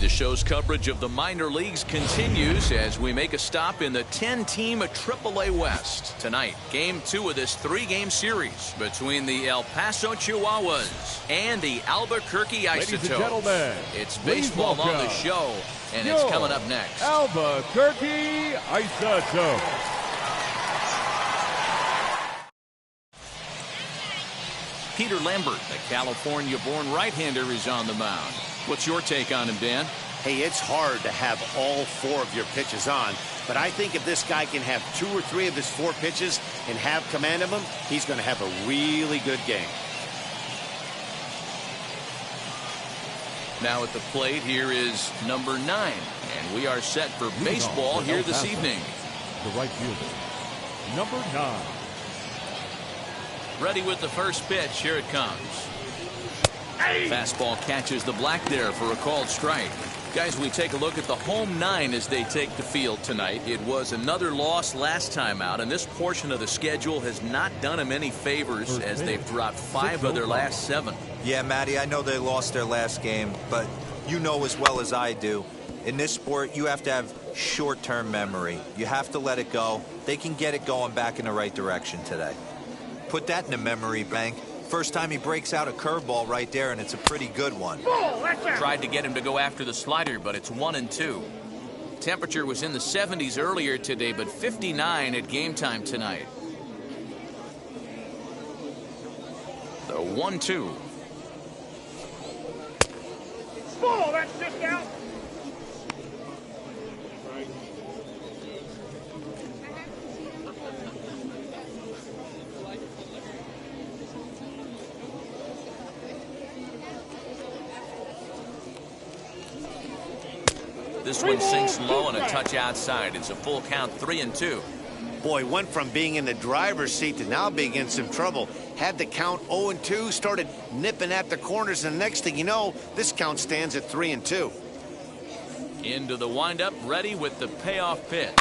The show's coverage of the minor leagues continues as we make a stop in the 10-team AAA West. Tonight, Game 2 of this 3-game series between the El Paso Chihuahuas and the Albuquerque Isotopes. Ladies and gentlemen, it's baseball on the show, and it's coming up next. Albuquerque Isotopes. Peter Lambert, the California-born right-hander, is on the mound. What's your take on him, Dan? Hey, it's hard to have all 4 of your pitches on, but I think if this guy can have 2 or 3 of his 4 pitches and have command of them, he's going to have a really good game. Now at the plate, here is number 9, and we are set for baseball here this evening. The right fielder, number 9. Ready with the first pitch. Here it comes. Fastball catches the black there for a called strike. Guys, we take a look at the home 9 as they take the field tonight. It was another loss last time out, and this portion of the schedule has not done them any favors as they've dropped 5 of their last 7. Yeah, Matty, I know they lost their last game, but you know as well as I do, in this sport, you have to have short-term memory. You have to let it go. They can get it going back in the right direction today. Put that in a memory bank. First time he breaks out a curveball right there, and it's a pretty good one. Tried to get him to go after the slider, but it's 1-2. Temperature was in the 70s earlier today, but 59 at game time tonight. The 1-2. That's just out. This one sinks low and a touch outside. It's a full count, 3-2. Boy, went from being in the driver's seat to now being in some trouble. Had the count 0-2, started nipping at the corners, and the next thing you know, this count stands at 3-2. Into the windup, ready with the payoff pitch.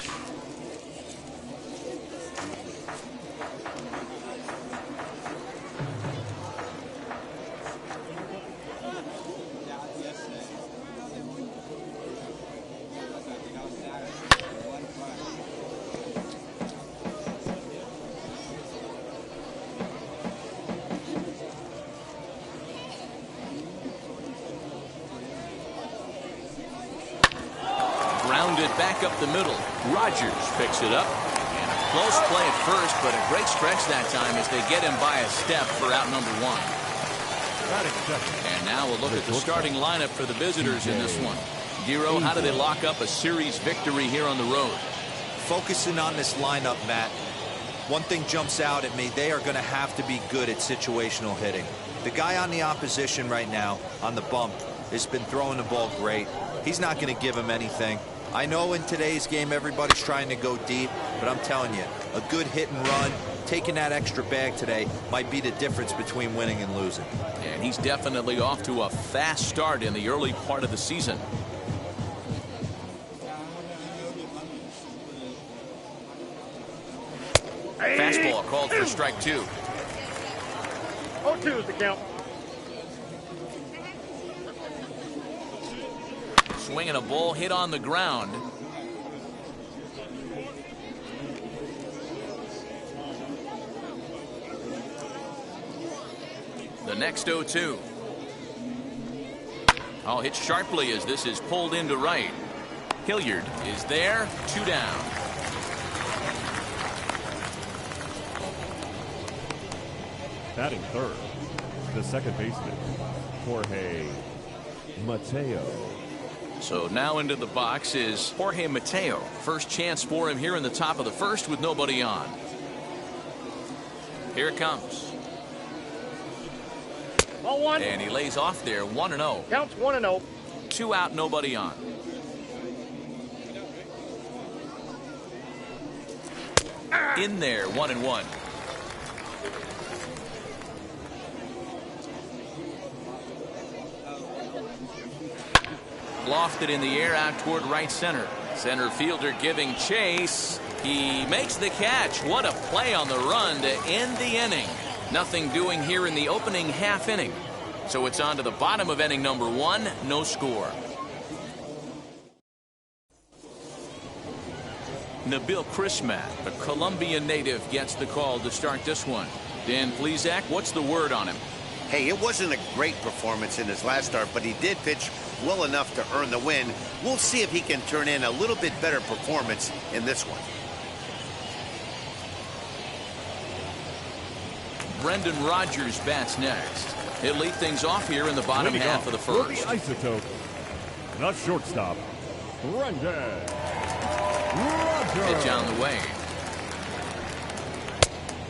Back up the middle. Rogers picks it up. And a close play at first, but a great stretch that time as they get him by a step for out number 1. And now we'll look at the starting lineup for the visitors in this one. Giro, how do they lock up a series victory here on the road? Focusing on this lineup, Matt. One thing jumps out at me. They are going to have to be good at situational hitting. The guy on the opposition right now on the bump has been throwing the ball great. He's not going to give him anything. I know in today's game everybody's trying to go deep, but I'm telling you, a good hit and run, taking that extra bag today might be the difference between winning and losing. And he's definitely off to a fast start in the early part of the season. Fastball called for strike 2. 0-2 is the count. Swinging a ball hit on the ground. The next 0-2. Oh, hit sharply as this is pulled into right. Hilliard is there, 2 down. Batting third, the second baseman, Jorge Mateo. So now into the box is Jorge Mateo. First chance for him here in the top of the first with nobody on. Here it comes. Ball 1. And he lays off there, 1-0. Counts 1-0. 2 out, nobody on. In there, 1-1. Lofted in the air out toward right center. Center fielder giving chase. He makes the catch. What a play on the run to end the inning. Nothing doing here in the opening half inning. So it's on to the bottom of inning number 1. No score. Nabil Chrismat, the Colombian native, gets the call to start this one. Dan Plesac, what's the word on him? Hey, it wasn't a great performance in his last start, but he did pitch well enough to earn the win. We'll see if he can turn in a little bit better performance in this one. Brendan Rodgers bats next. He'll lead things off here in the bottom half of the For first. the Isotopes, the shortstop, Brendan Rodgers. Pitch on the way.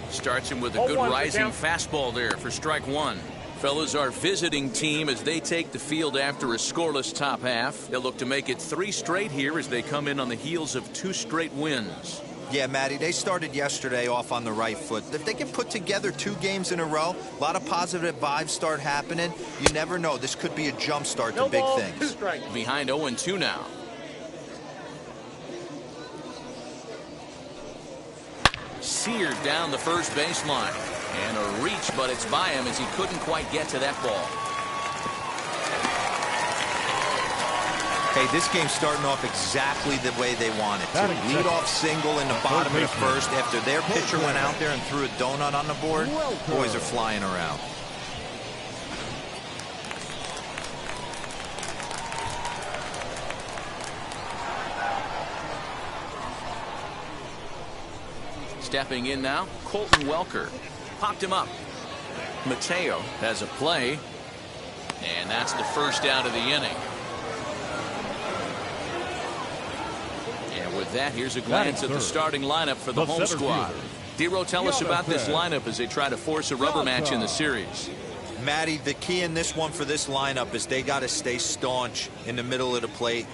Starts him with a good rising fastball there for strike one. Fellas, our visiting team, as they take the field after a scoreless top half, they'll look to make it 3 straight here as they come in on the heels of 2 straight wins. Yeah, Matty, they started yesterday off on the right foot. If they can put together 2 games in a row, a lot of positive vibes start happening. You never know. This could be a jump start to big things. Behind 0-2 now. Seared down the first baseline. And a reach, but it's by him as he couldn't quite get to that ball. Hey, this game's starting off exactly the way they want it to. Lead off single in the bottom of the first after their pitcher went out there and threw a donut on the board. Boys are flying around. Stepping in now, Colton Welker. Popped him up. Mateo has a play. And that's the first out of the inning. And with that, here's a glance at the starting lineup for the home squad. Dero, tell us about this lineup as they try to force a rubber match in the series. Matty, the key in this one for this lineup is they got to stay staunch in the middle of the plate.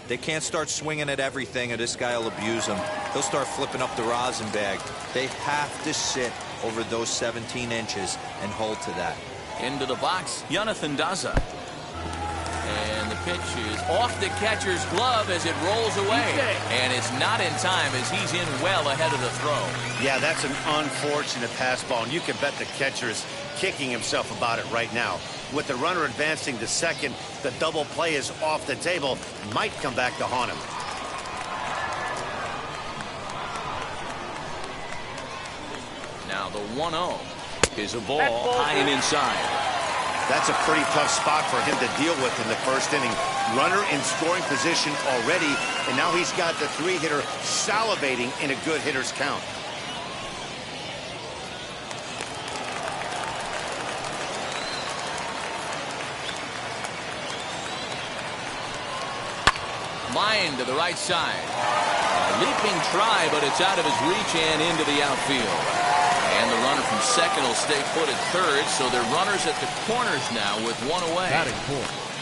They can't start swinging at everything or this guy will abuse them. He'll start flipping up the rosin bag. They have to sit over those 17 inches and hold to that. Into the box, Jonathan Daza. And the pitch is off the catcher's glove as it rolls away. And it's not in time as he's in well ahead of the throw. Yeah, that's an unfortunate pass ball, and you can bet the catcher is kicking himself about it right now. With the runner advancing to second, the double play is off the table. Might come back to haunt him. Now the 1-0 is a ball high and inside. That's a pretty tough spot for him to deal with in the first inning. Runner in scoring position already, and now he's got the 3-hitter salivating in a good hitter's count. Line to the right side. A leaping try, but it's out of his reach and into the outfield. And the runner from second will stay put at third, so they're runners at the corners now with 1 away.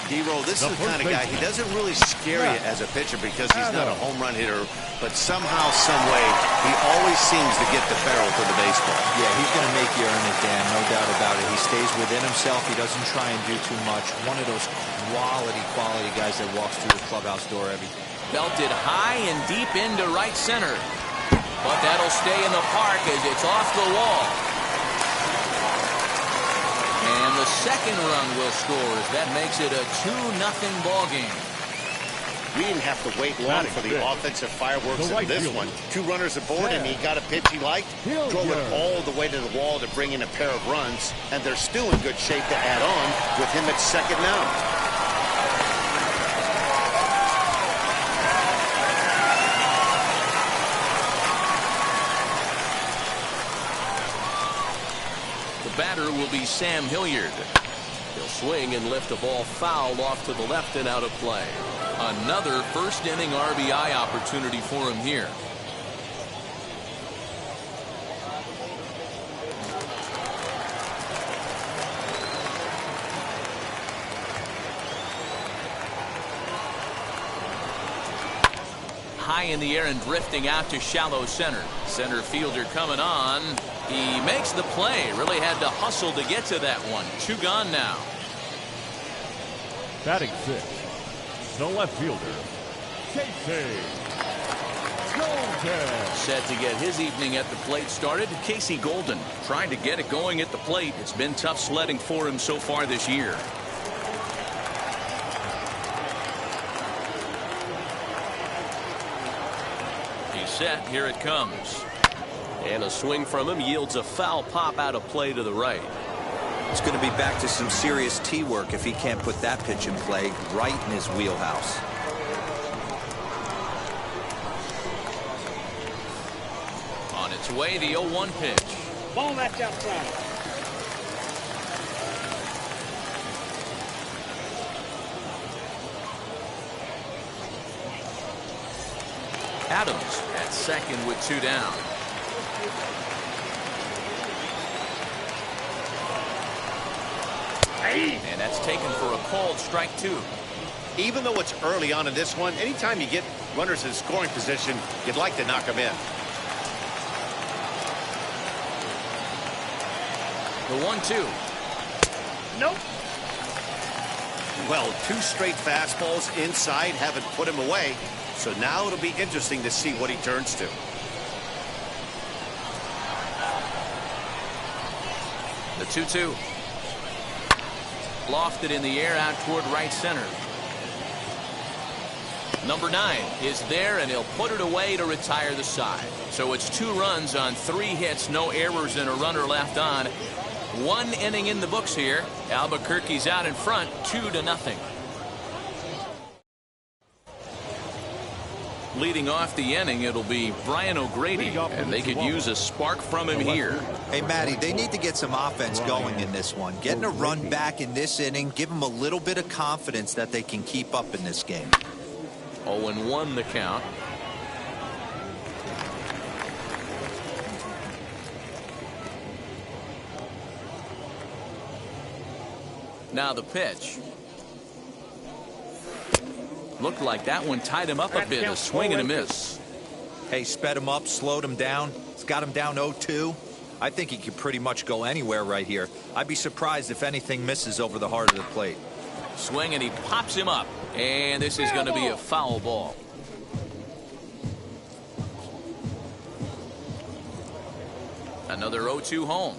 D-Roll, this is the kind of guy, he doesn't really scare you as a pitcher because he's not a home run hitter, but somehow, some way, he always seems to get the barrel to the baseball. Yeah, he's going to make you earn it, Dan, no doubt about it. He stays within himself. He doesn't try and do too much. One of those quality guys that walks through the clubhouse door every day. Belted high and deep into right center. But that'll stay in the park as it's off the wall. And the second run will score as that makes it a 2-0 ball game. We didn't have to wait long for the offensive fireworks in this one. 2 runners aboard, and he got a pitch he liked, drove it all the way to the wall to bring in a pair of runs, and they're still in good shape to add on with him at second now. Batter will be Sam Hilliard. He'll swing and lift a ball foul off to the left and out of play. Another first inning RBI opportunity for him here. High in the air and drifting out to shallow center. Center fielder coming on. He makes the play. Really had to hustle to get to that one. 2 gone now. Batting 6, the left fielder, Casey Golden. Set to get his evening at the plate started. Casey Golden trying to get it going at the plate. It's been tough sledding for him so far this year. set. Here it comes. And a swing from him yields a foul pop out of play to the right. It's going to be back to some serious tee work if he can't put that pitch in play right in his wheelhouse. On its way, the 0-1 pitch. Ball that's outside. Adams at second with 2 down. And that's taken for a called strike 2. Even though it's early on in this one, anytime you get runners in scoring position, you'd like to knock them in. The 1-2. Nope. Well, 2 straight fastballs inside haven't put him away. So now it'll be interesting to see what he turns to. The 2-2. Lofted in the air out toward right center. Number 9 is there, and he'll put it away to retire the side. So it's 2 runs on 3 hits, no errors, and a runner left on. 1 inning in the books here. Albuquerque's out in front, 2-0. Leading off the inning, it'll be Brian O'Grady, and they could use a spark from him here. Hey, Matty, they need to get some offense going in this one. Getting a run back in this inning, give them a little bit of confidence that they can keep up in this game. 0-1 the count. Now the pitch. Looked like that one tied him up a bit. A swing and a miss. Hey, sped him up, slowed him down. It's got him down 0-2. I think he could pretty much go anywhere right here. I'd be surprised if anything misses over the heart of the plate. Swing, and he pops him up. And this is going to be a foul ball. Another 0-2 home.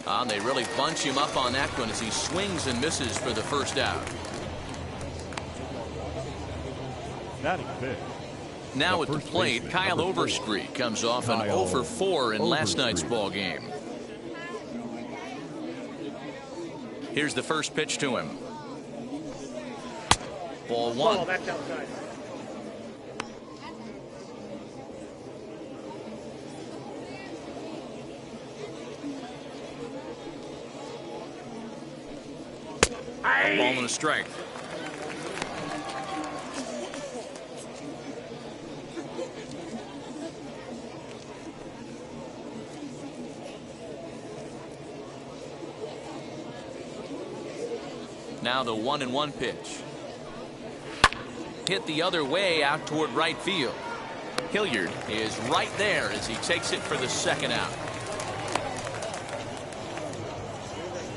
And they really bunch him up on that one as he swings and misses for the first out. Now at the plate, Kyle Overstreet comes off an 0-for-4 in last night's ball game. Here's the first pitch to him. Ball 1. Ball that's outside. Ball and a strike. Now the 1-1 pitch. Hit the other way out toward right field. Hilliard is right there as he takes it for the second out.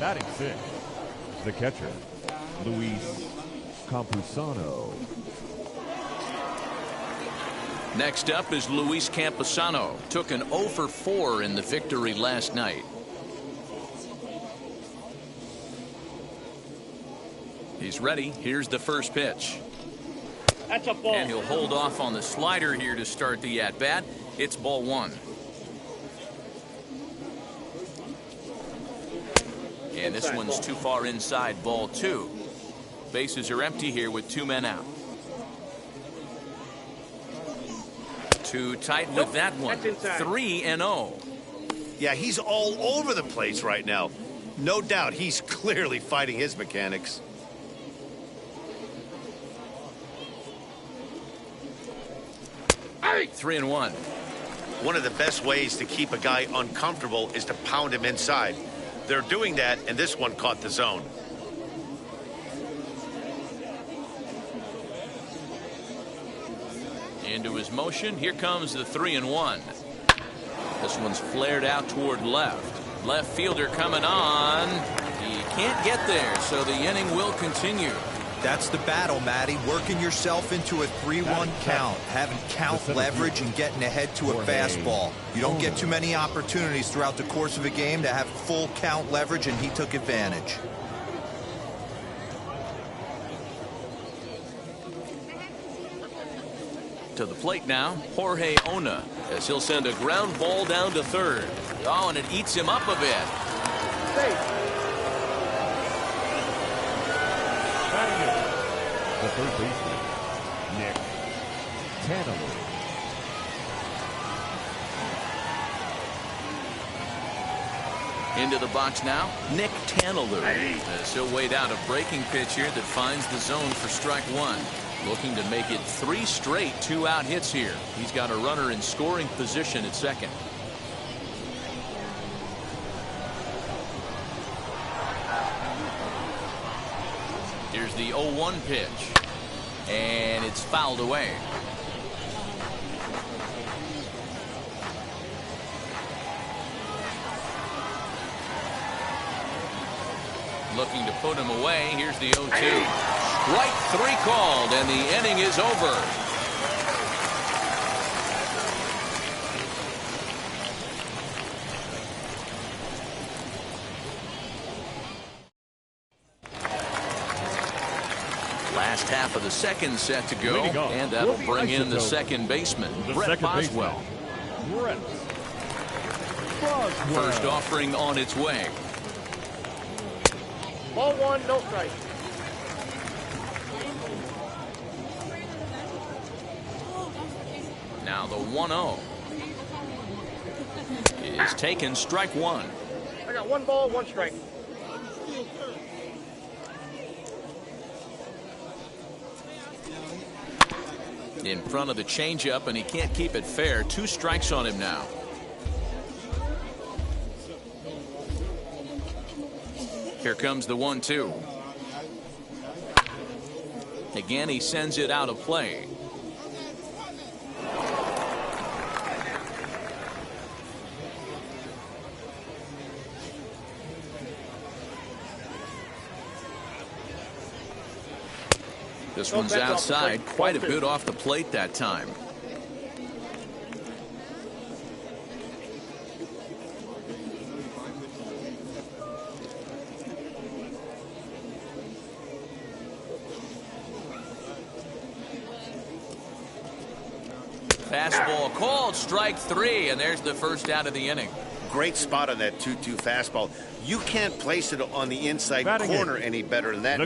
Batting 6, the catcher, Luis Campusano. Next up is Luis Campusano. Took an 0-for-4 in the victory last night. He's ready. Here's the first pitch. That's a ball. And he'll hold off on the slider here to start the at-bat. It's ball 1. And this one's too far inside, ball 2. Bases are empty here with 2 men out. Too tight with that one. 3-0. Yeah, he's all over the place right now. No doubt he's clearly fighting his mechanics. Hey, 3-1. One of the best ways to keep a guy uncomfortable is to pound him inside. They're doing that, and this one caught the zone. Into his motion. Here comes the 3-1. This one's flared out toward left. Left fielder coming on. He can't get there, so the inning will continue. That's the battle, Matty. Working yourself into a 3-1 count, having count leverage and getting ahead to a fastball. You don't get too many opportunities throughout the course of a game to have full count leverage, and he took advantage. To the plate now, Jorge Ona, as he'll send a ground ball down to third. Oh, and it eats him up a bit. Batting in, the third baseman, Nick Tanner. Into the box now, Nick Tanaloo, as he'll wait out a breaking pitch here that finds the zone for strike one. Looking to make it 3 straight 2-out hits here. He's got a runner in scoring position at second. Here's the 0-1 pitch, and it's fouled away. Looking to put him away. Here's the 0-2. Strike 3 called, and the inning is over. Last half of the second set to go, and that'll bring in the second baseman, Brett Boswell. First offering on its way. Ball 1, no strike. Now the 1-0 is taken, strike 1. I got 1 ball, 1 strike. In front of the changeup, and he can't keep it fair. 2 strikes on him now. Here comes the 1-2. Again, he sends it out of play. This one's outside, quite a bit off the plate that time. Fastball called, strike 3, and there's the first out of the inning. Great spot on that 2-2 fastball. You can't place it on the inside corner any better than that.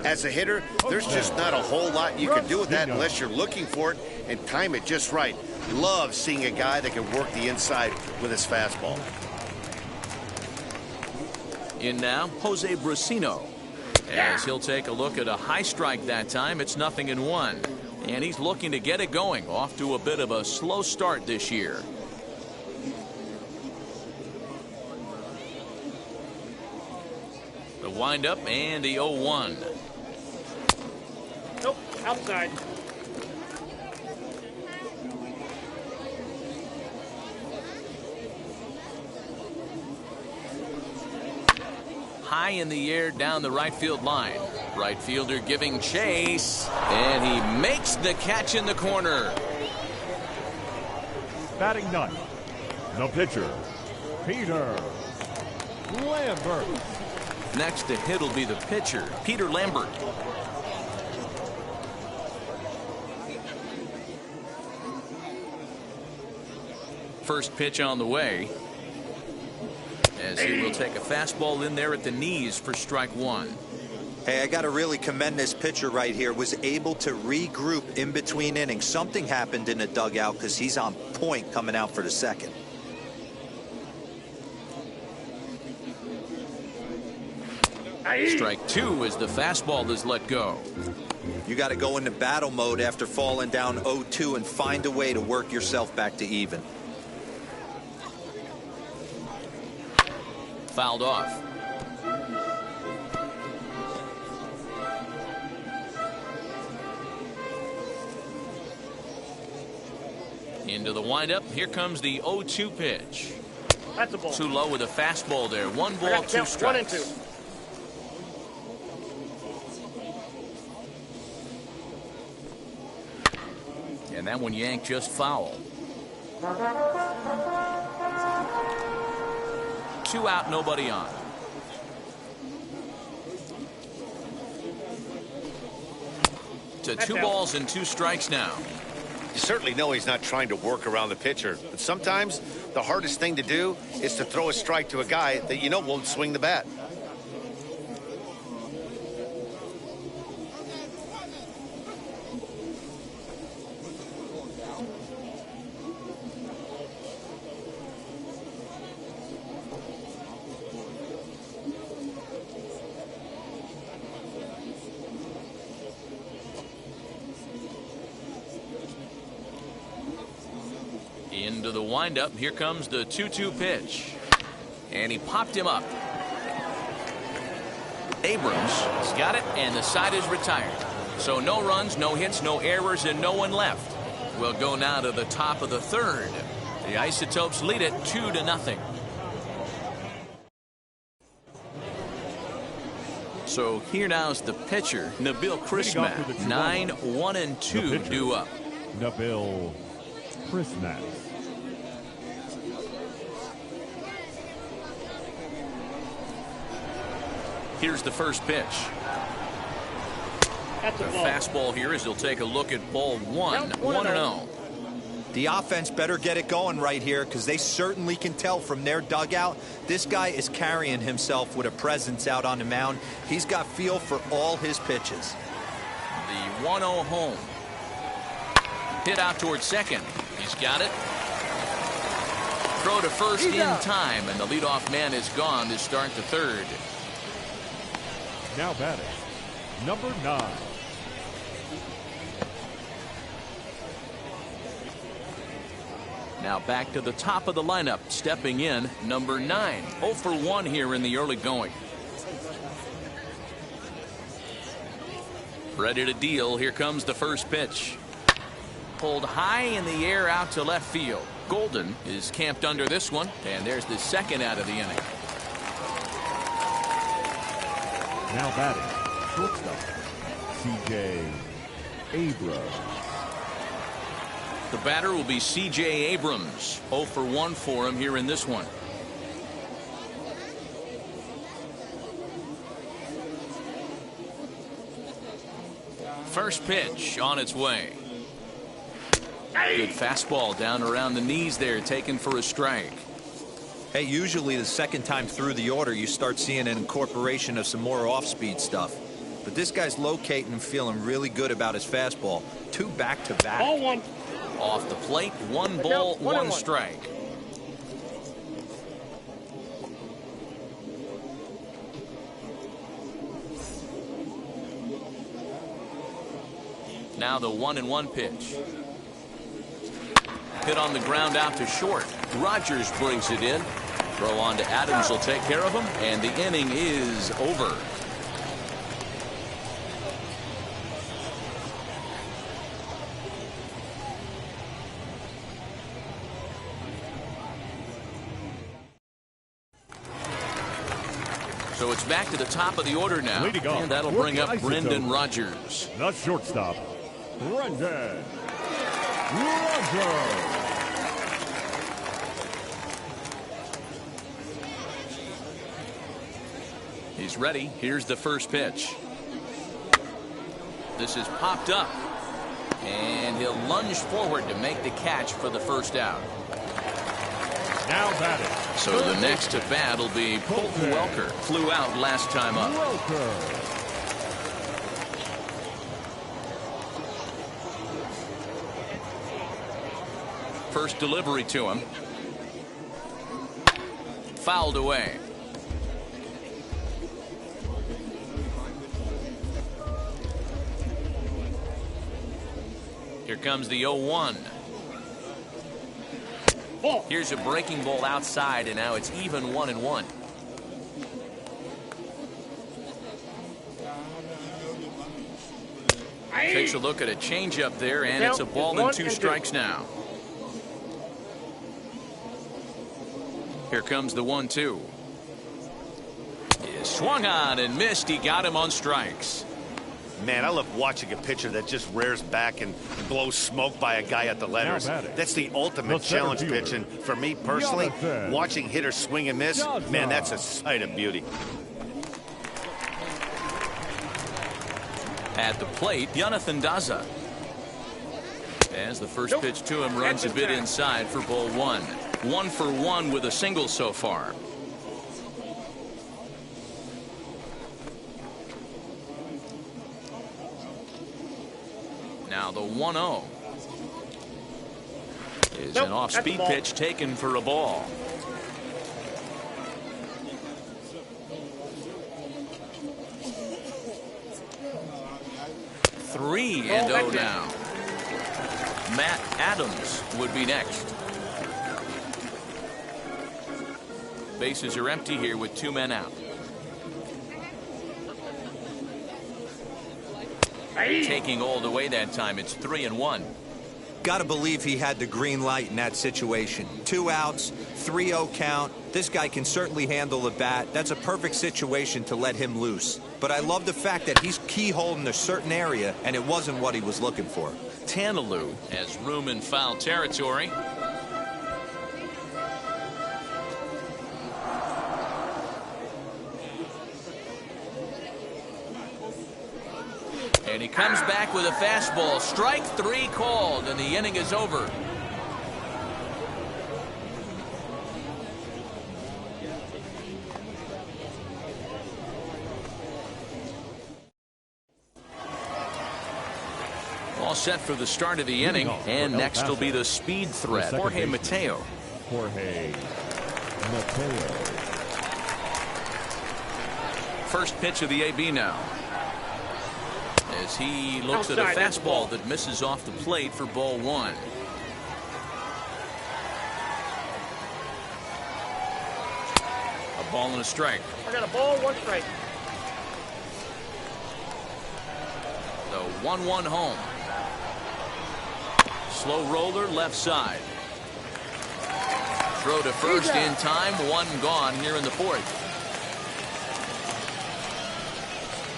As a hitter, there's just not a whole lot you can do with that unless you're looking for it and time it just right. Love seeing a guy that can work the inside with his fastball. In now, Jose Brusino, as he'll take a look at a high strike that time. It's 0-1. And he's looking to get it going. Off to a bit of a slow start this year. The windup and the 0-1. Nope, outside. High in the air down the right field line. Right fielder giving chase, and he makes the catch in the corner. Batting 9th, the pitcher, Peter Lambert. Next to hit will be the pitcher, Peter Lambert. First pitch on the way, as he will take a fastball in there at the knees for strike 1. Hey, I got to really commend this pitcher right here. Was able to regroup in between innings. Something happened in the dugout because he's on point coming out for the second. Strike 2 as the fastball is let go. You got to go into battle mode after falling down 0-2 and find a way to work yourself back to even. Fouled off. Into the windup. Here comes the 0-2 pitch. That's a ball. Too low with a fastball there. 1 ball, 2 strikes. 1 and 2. And that one yanked just foul. 2 out, nobody on. To 2 balls and 2 strikes now. You certainly know he's not trying to work around the pitcher. But sometimes the hardest thing to do is to throw a strike to a guy that you know won't swing the bat. Into the windup. Here comes the 2-2 pitch. And he popped him up. Abrams has got it, and the side is retired. So no runs, no hits, no errors, and no one left. We'll go now to the top of the third. The Isotopes lead it 2-0. So here now is the pitcher, Nabil Chrismat. 9-1-2 due up. Nabil Chrismat. Here's the first pitch. That's a The ball. fastball here as he'll take a look at ball one. Yep, 1-0. The offense better get it going right here, because they certainly can tell from their dugout this guy is carrying himself with a presence out on the mound. He's got feel for all his pitches. The 1-0 home. Hit out towards second. He's got it. Throw to first He's in out. time, and the leadoff man is gone to start the third. Now batting, number 9. Now back to the top of the lineup. Stepping in, number 9. 0 for 1 here in the early going. Ready to deal. Here comes the first pitch. Pulled high in the air out to left field. Golden is camped under this one, and there's the second out of the inning. Now batting, shortstop, C.J. Abrams. The batter will be C.J. Abrams. 0 for 1 for him here in this one. First pitch on its way. Good fastball down around the knees there, taken for a strike. Hey, usually the second time through the order you start seeing an incorporation of some more off-speed stuff. But this guy's locating and feeling really good about his fastball. 2 back-to-back. Ball 1. Off the plate, 1 ball, 1 1-1. strike. Now the 1-1 pitch. Hit on the ground out to short. Rogers brings it in. Throw on to Adams will take care of him, and the inning is over. So it's back to the top of the order now, Leading off and that'll with bring the up Isotopes. Brendan Rodgers. The shortstop, Brendan Rodgers. He's ready. Here's the first pitch. This is popped up, and he'll lunge forward to make the catch for the first out. Now batting, So the next to bat will be Colton Welker. Flew out last time up. Welker. First delivery to him. Fouled away. Here comes the 0-1. Ball. Here's a breaking ball outside, and now it's even 1-1. Takes a look at a changeup there, and it's a ball and 2 strikes now. Here comes the 1-2. He swung on and missed. He got him on strikes. Man, I love watching a pitcher that just rears back and blows smoke by a guy at the letters. batting, That's the ultimate the center challenge fielder, pitch. And for me personally, Jonathan watching hitters swing and miss, Daza. man, that's a sight of beauty. At the plate, Jonathan Daza. As the first pitch to him runs a bit inside for ball one. 1 for 1 with a single so far. Now the 1-0 is an off-speed pitch taken for a ball. Three and 0 now. Matt Adams would be next. Bases are empty here with 2 men out. Taking all the way that time. It's 3-1. Gotta believe he had the green light in that situation. 2 outs, 3-0 count. This guy can certainly handle the bat. That's a perfect situation to let him loose. But I lole the fact that he's keyholed in a certain area, and it wasn't what he was looking for. Tanalou has room in foul territory. And he comes back with a fastball. Strike 3 called, and the inning is over. All set for the start of the inning, and next will be the speed threat, Jorge Mateo. Jorge Mateo. First pitch of the AB now. As he looks at a fastball that misses off the plate for ball 1. A ball and a strike. I got a ball, 1 strike. The 1-1 home. Slow roller left side. Throw to first in time. 1 gone here in the 4th.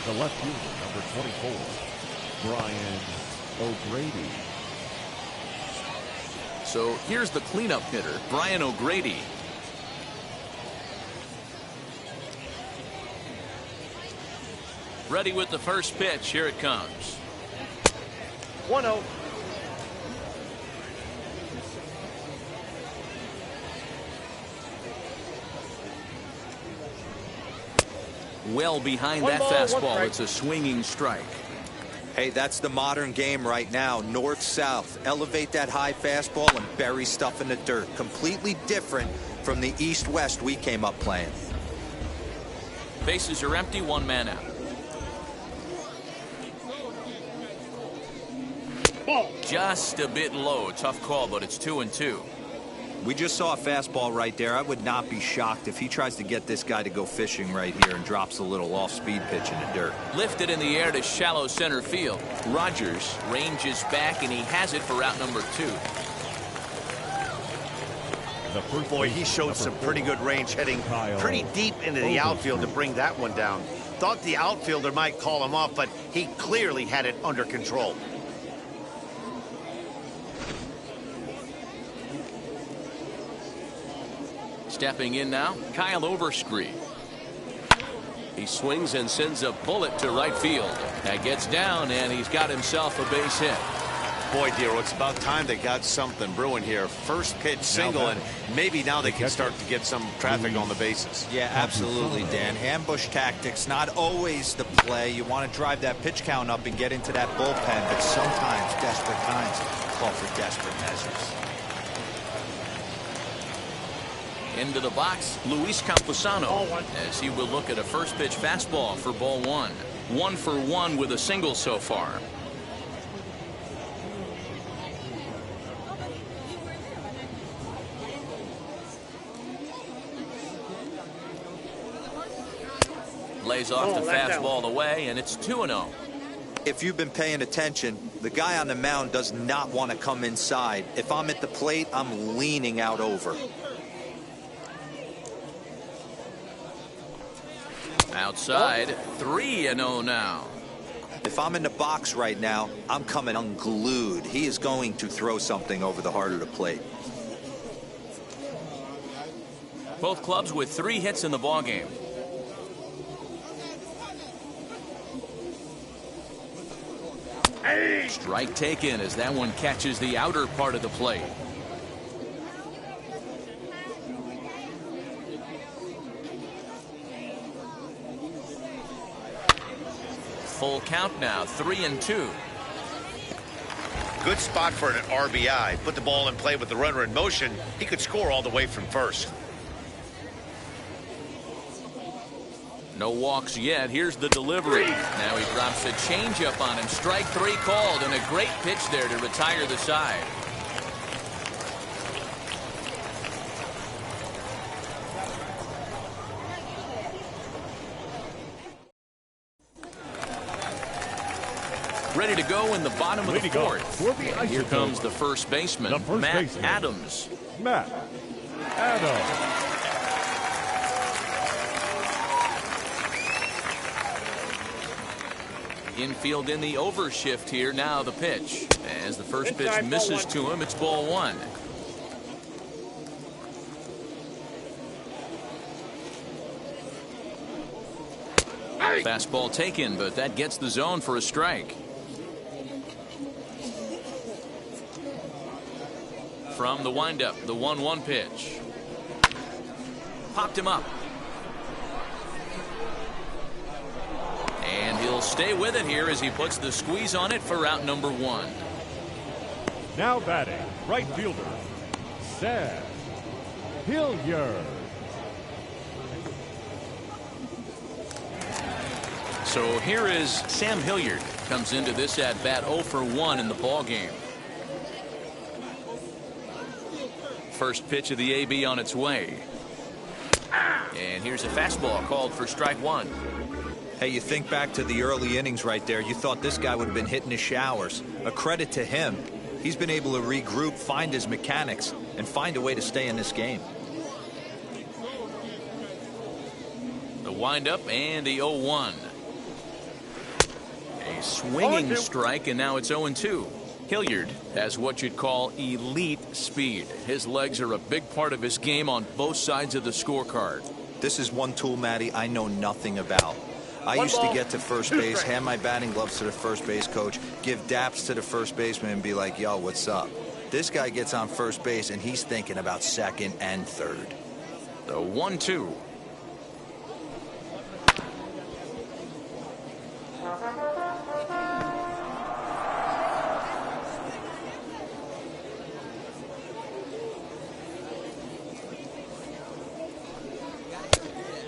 The left fielder, number 24, Brian O'Grady. So here's the cleanup hitter, Brian O'Grady. Ready with the first pitch. Here it comes. 1-0. Well behind that fastball. It's a swinging strike. Hey, that's the modern game right now. North-south. Elevate that high fastball and bury stuff in the dirt. Completely different from the east-west we came up playing. Bases are empty. 1 man out. Ball. Just a bit low. Tough call, but it's 2-2. We just saw a fastball right there. I would not be shocked if he tries to get this guy to go fishing right here and drops a little off-speed pitch in the dirt. Lifted in the air to shallow center field. Rogers ranges back, and he has it for out number 2. Boy, he showed some pretty good range, heading pretty deep into the outfield to bring that one down. Thought the outfielder might call him off, but he clearly had it under control. Stepping in now, Kyle Overstreet. He swings and sends a bullet to right field. That gets down, and he's got himself a base hit. Boy, Dero, it's about time they got something brewing here. First pitch single, and maybe now they can start to get some traffic on the bases. Yeah, absolutely, Dan. Ambush tactics, not always the play. You want to drive that pitch count up and get into that bullpen, but sometimes desperate times call for desperate measures. Into the box, Luis Campusano, as he will look at a first pitch fastball for ball 1. 1 for 1 with a single so far. Lays off the fastball away, and it's 2-0. If you've been paying attention, the guy on the mound does not want to come inside. If I'm at the plate, I'm leaning out over. Outside, 3-0 now. If I'm in the box right now, I'm coming unglued. He is going to throw something over the heart of the plate. Both clubs with 3 hits in the ballgame. Strike taken as that one catches the outer part of the plate. Full count now, 3-2. Good spot for an RBI. Put the ball in play with the runner in motion. He could score all the way from first. No walks yet. Here's the delivery. Now he drops a changeup on him. Strike three called, and a great pitch there to retire the side. Ready to go in the bottom of the fourth. And here comes the first baseman, Matt Adams. Matt Adams. Infield in the overshift here. Now the pitch. As the first pitch misses to him, it's ball one. Fastball taken, but that gets the zone for a strike. From the windup, the 1-1 pitch. Popped him up. And he'll stay with it here as he puts the squeeze on it for out number one. Now batting, right fielder, Sam Hilliard. So here is Sam Hilliard. Comes into this at bat 0 for 1 in the ball game. First pitch of the AB on its way. And here's a fastball called for strike one. Hey, you think back to the early innings right there. You thought this guy would have been hitting his showers. A credit to him. He's been able to regroup, find his mechanics, and find a way to stay in this game. The windup and the 0-1. A swinging strike, and now it's 0-2. Hilliard has what you'd call elite speed. His legs are a big part of his game on both sides of the scorecard. This is one tool, Matty, I know nothing about. I used to get to first base, hand my batting gloves to the first base coach, give daps to the first baseman, and be like, yo, what's up? This guy gets on first base, and he's thinking about second and third. The 1-2.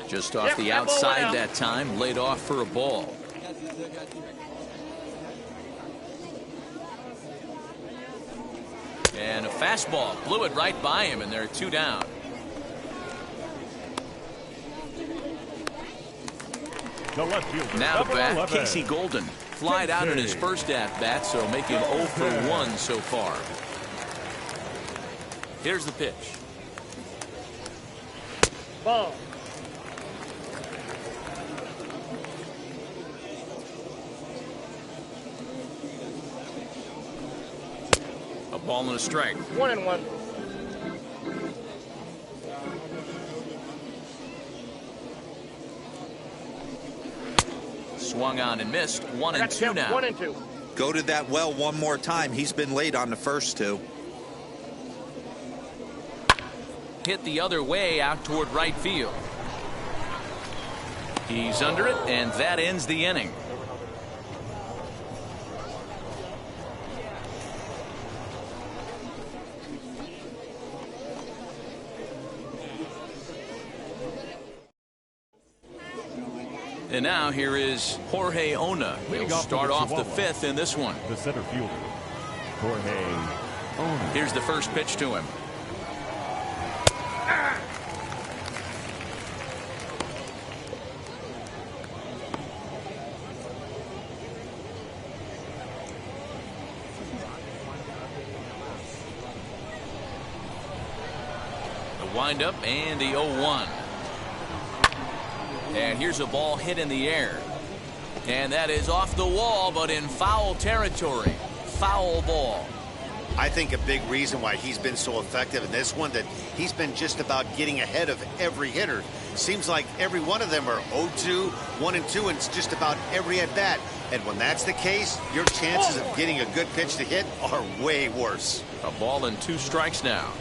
Just off the outside that time, laid off for a ball. And a fastball blew it right by him, and they're 2 down. Now to bat, Casey Golden. Flied out in his first at bat, so making 0 for 1 so far. Here's the pitch. Ball. A ball and a strike. 1-1. Swung on and missed. 1-2 now. 1-2. Go to that well one more time. He's been late on the first two. Hit the other way out toward right field. He's under it, and that ends the inning. And now here is Jorge Ona. He'll start off the 5th in this one. The center fielder, Jorge Ona. Here's the first pitch to him. The windup and the 0-1. And here's a ball hit in the air. And that is off the wall, but in foul territory. Foul ball. I think a big reason why he's been so effective in this one, that he's been just about getting ahead of every hitter. Seems like every one of them are 0-2, 1-2, and it's just about every at bat. And when that's the case, your chances of getting a good pitch to hit are way worse. A ball and 2 strikes now.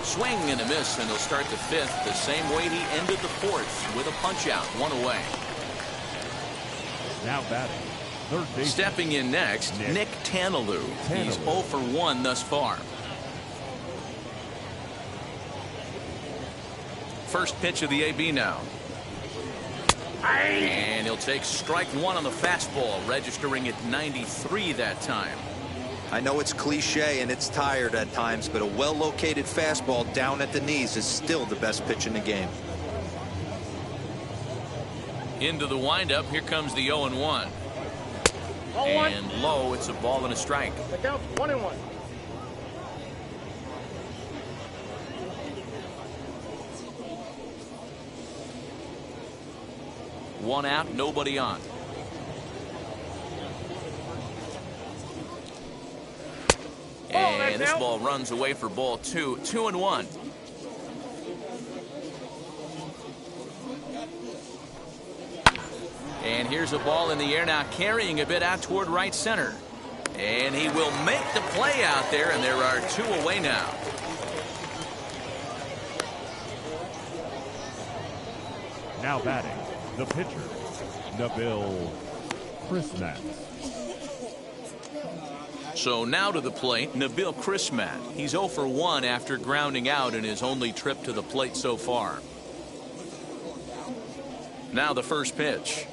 Swing and a miss, and he'll start the 5th the same way he ended the 4th with a punch out, 1 away. Now batting, third base. Stepping in next, Nick Tanalou. He's 0 for 1 thus far. First pitch of the AB now. And he'll take strike 1 on the fastball, registering at 93 that time. I know it's cliche and it's tired at times, but a well-located fastball down at the knees is still the best pitch in the game. Into the windup, here comes the 0-1. And low, it's a ball and a strike. The count's 1-1. One out, nobody on. And this ball runs away for ball 2. 2-1. And here's a ball in the air now, carrying a bit out toward right center. And he will make the play out there, and there are 2 away now. Now batting, the pitcher, Nabil Christmas. So now to the plate, Nabil Christmat. He's 0 for 1 after grounding out in his only trip to the plate so far. Now the first pitch.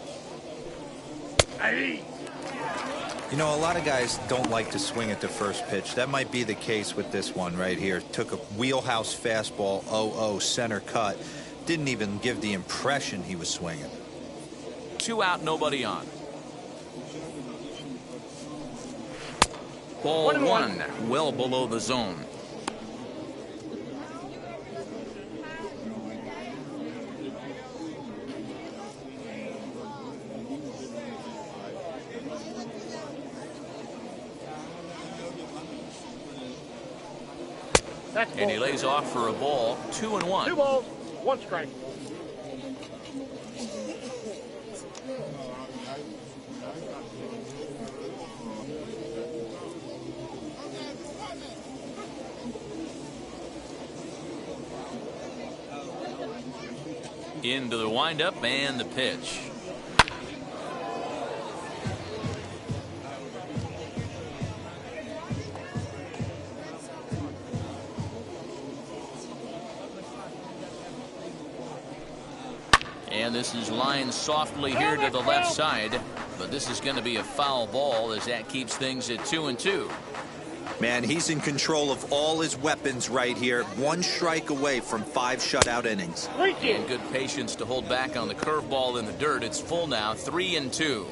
You know, a lot of guys don't like to swing at the first pitch. That might be the case with this one right here. Took a wheelhouse fastball, 0-0, center cut. Didn't even give the impression he was swinging. 2 out, nobody on. Ball 1, well below the zone. And he lays off for a ball, 2-1. 2 balls, 1 strike. Into the windup and the pitch. And this is lined softly here to the left side, but this is going to be a foul ball as that keeps things at 2-2. Man, he's in control of all his weapons right here. 1 strike away from 5 shutout innings. And good patience to hold back on the curveball in the dirt. It's full now, 3-2.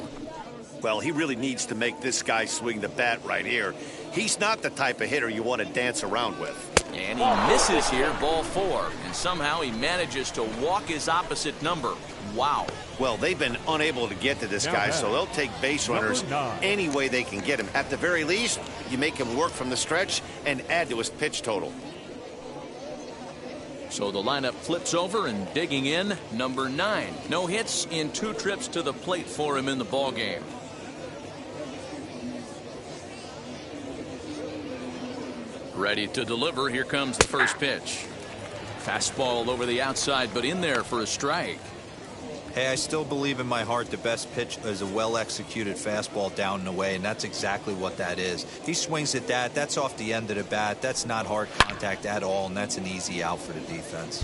Well, he really needs to make this guy swing the bat right here. He's not the type of hitter you want to dance around with. And he misses here, ball 4. And somehow he manages to walk his opposite number. Wow. Well, they've been unable to get to this guy, so they'll take base runners any way they can get him. At the very least, you make him work from the stretch and add to his pitch total. So the lineup flips over, and digging in, number 9. No hits in 2 trips to the plate for him in the ballgame. Ready to deliver. Here comes the first pitch. Fastball over the outside, but in there for a strike. Hey, I still believe in my heart the best pitch is a well-executed fastball down and away, and that's exactly what that is. He swings at that. That's off the end of the bat. That's not hard contact at all, and that's an easy out for the defense.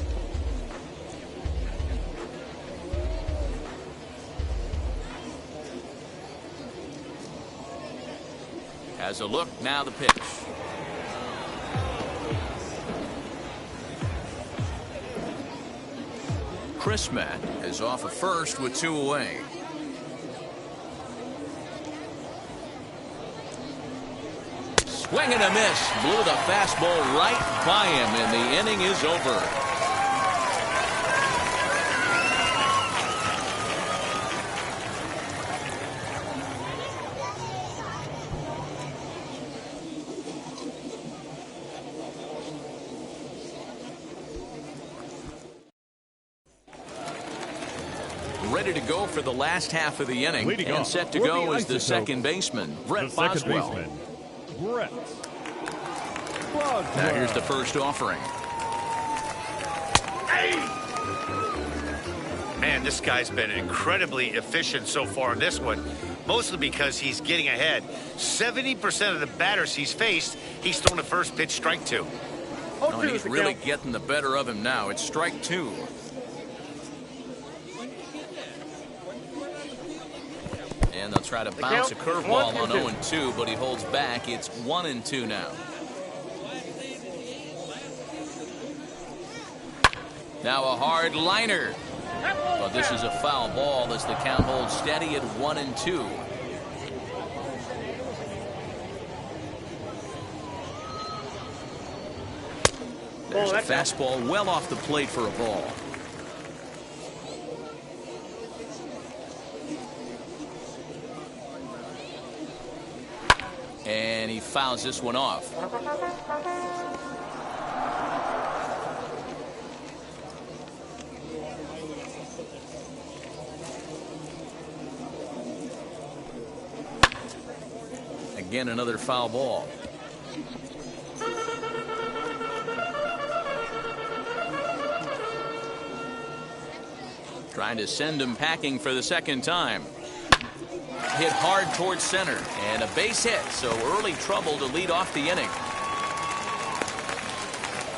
Has a look, now the pitch. Christmat is off of first with 2 away. Swing and a miss. Blew the fastball right by him, and the inning is over. ready to go for the last half of the inning. Leading And off set to for go the is the Isotopes, second baseman, Brett the second Boswell. baseman, Brett Now here's the first offering. Man, this guy's been incredibly efficient so far in this one, mostly because he's getting ahead. 70% of the batters he's faced, he's thrown a first pitch strike to. Oh, he's really getting the better of him now. It's strike two. And they'll try to bounce a curveball on 0-2, but he holds back. It's 1-2 now. Now a hard liner. But this is a foul ball as the count holds steady at 1-2. There's a fastball well off the plate for a ball. And he fouls this one off. Again, another foul ball. Trying to send him packing for the second time. Hit hard towards center and a base hit, so early trouble to lead off the inning.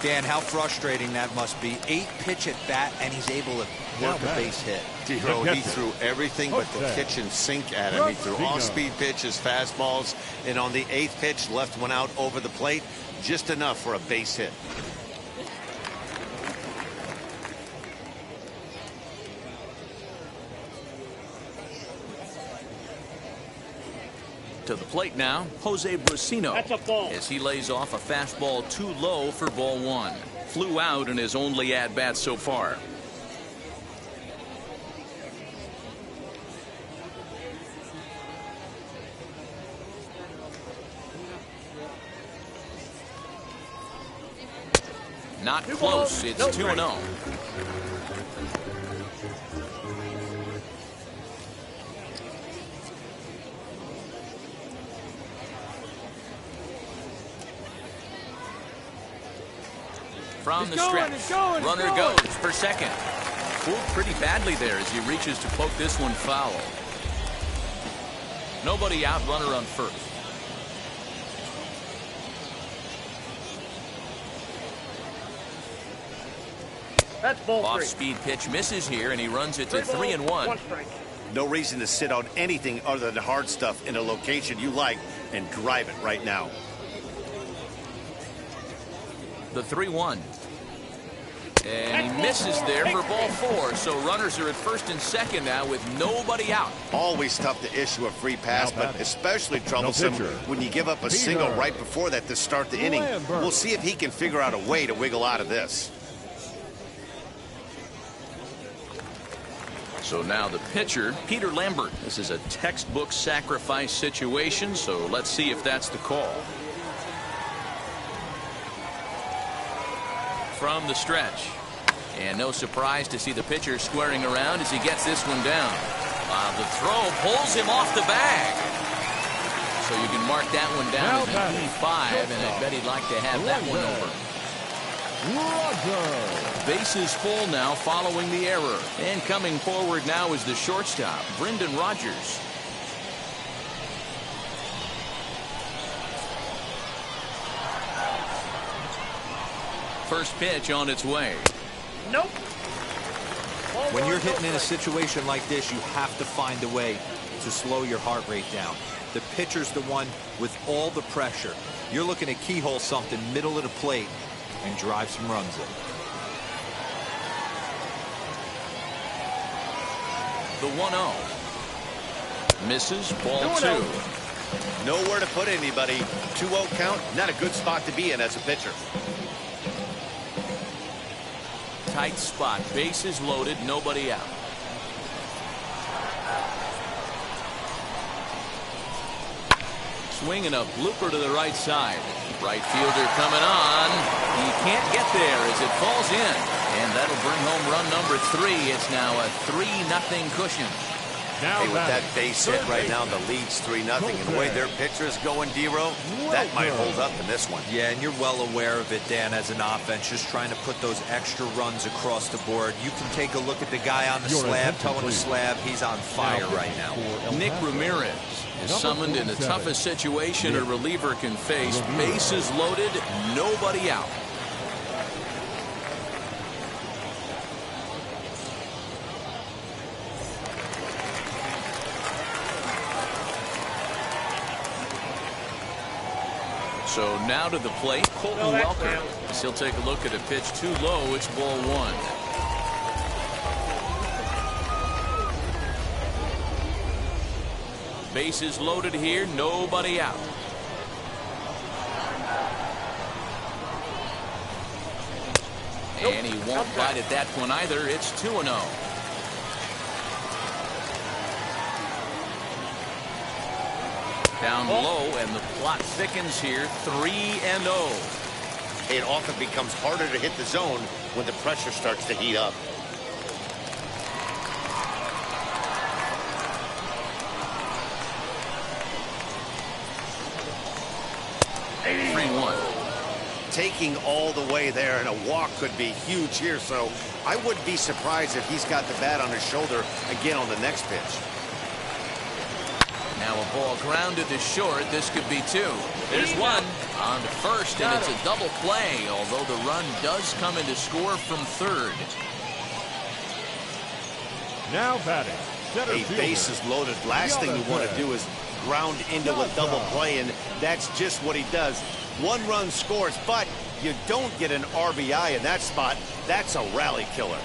Dan, how frustrating that must be. 8-pitch at bat and he's able to work a base hit. He threw everything but the kitchen sink at him. He threw off-speed pitches, fastballs, and on the 8th pitch left one out over the plate, just enough for a base hit. To the plate now, Jose Brusino. That's a ball. As he lays off a fastball too low for ball one. Flew out in his only at-bat so far. Not close. It's 2-0. From the stretch, runner goes for second. Fooled pretty badly there as he reaches to poke this one foul. Nobody out, runner on first. That's ball three. Off-speed pitch misses here, and he runs it to 3-1. One strike. No reason to sit on anything other than hard stuff in a location you like and drive it right now. The 3-1. And he misses there for ball four. So runners are at first and second now with nobody out. Always tough to issue a free pass, but especially troublesome when you give up a single right before that to start the inning. We'll see if he can figure out a way to wiggle out of this. So now the pitcher, Peter Lambert. This is a textbook sacrifice situation, so let's see if that's the call. From the stretch. And no surprise to see the pitcher squaring around as he gets this one down. The throw pulls him off the bag. So you can mark that one down as an E5, and I bet he'd like to have that one over. Bases full now following the error. And coming forward now is the shortstop, Brendan Rodgers. First pitch on its way. Nope. When you're hitting in a situation like this, you have to find a way to slow your heart rate down. The pitcher's the one with all the pressure. You're looking to keyhole something middle of the plate and drive some runs in. The 1-0. Misses, ball two. Nowhere to put anybody. 2-0 count, not a good spot to be in as a pitcher. Tight spot, bases loaded, nobody out. Swing and a blooper to the right side. Right fielder coming on. He can't get there as it falls in. And that'll bring home run number 3. It's now a 3-0 cushion. Hey, with that base hit right now, the lead's 3-0. And the way their pitcher's going, D-Row, that might hold up in this one. Yeah, and you're well aware of it, Dan, as an offense, just trying to put those extra runs across the board. You can take a look at the guy on the slab, towing the slab. He's on fire right now. Nick Ramirez is summoned in the toughest situation a reliever can face. Bases loaded, nobody out. So now to the plate, Colton Welker. As he'll take a look at a pitch too low. It's ball 1. Bases loaded here, nobody out. And he won't bite at that one either. It's 2-0. Down low, and the plot thickens here. 3-0. It often becomes harder to hit the zone when the pressure starts to heat up. Taking all the way there, and a walk could be huge here, so I wouldn't be surprised if he's got the bat on his shoulder again on the next pitch. Now a ball grounded to short. This could be 2. There's 1 on to first, and it's a double play, although the run does come in to score from third. Now batting. A base is loaded. Last thing you want to do is ground into a double play, and that's just what he does. 1 run scores, but you don't get an RBI in that spot. That's a rally killer.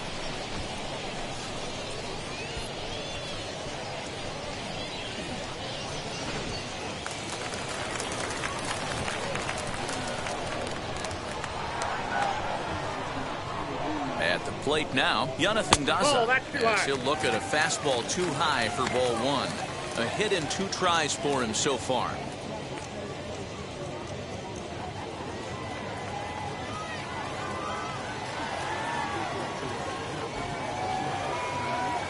At the plate now, Jonathan Daza. As he'll look at a fastball too high for ball 1. A hit in 2 tries for him so far.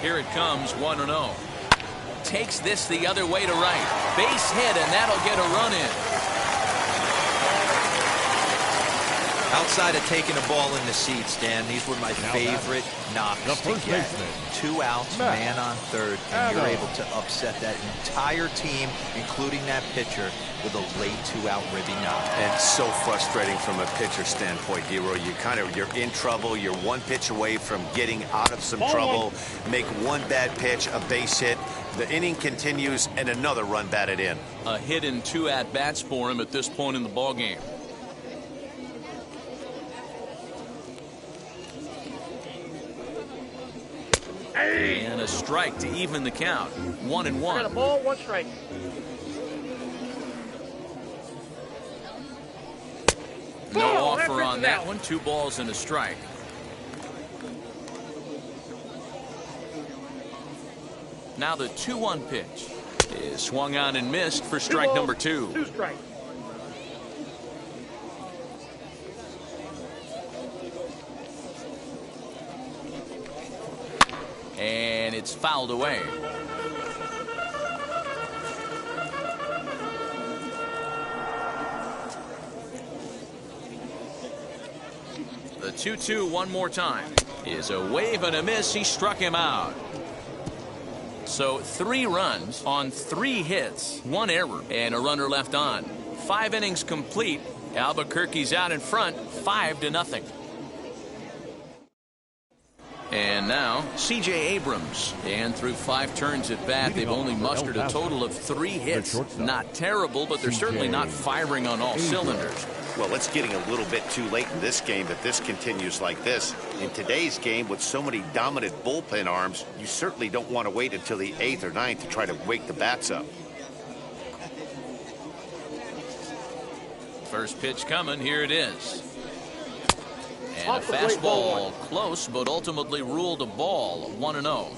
Here it comes, 1-0. Takes this the other way to right. Base hit, and that'll get a run in. Outside of taking a ball in the seats, Dan, these were my favorite knocks to get. 2 outs, man on third, and you're able to upset that entire team, including that pitcher, with a late 2-out ribby knock. And so frustrating from a pitcher standpoint, D-Row. You're in trouble. You're 1 pitch away from getting out of some trouble. Make 1 bad pitch, a base hit. The inning continues, and another run batted in. A hit in 2 at-bats for him at this point in the ballgame. And a strike to even the count. 1-1. Got a ball, 1 strike. No offer on that one. 2 balls and a strike. Now the 2-1 pitch is swung on and missed for strike number 2. 2 strikes. And it's fouled away. The 2-2 one more time is a wave and a miss. He struck him out. So 3 runs on 3 hits, 1 error, and a runner left on. 5 innings complete. Albuquerque's out in front, 5-0. And now C.J. Abrams. And through 5 turns at bat, they've only mustered a total of 3 hits. Not terrible, but they're certainly not firing on all cylinders. Well, it's getting a little bit too late in this game if this continues like this. In today's game, with so many dominant bullpen arms, you certainly don't want to wait until the 8th or 9th to try to wake the bats up. First pitch coming. Here it is. And a fastball close, but ultimately ruled a ball. 1-0.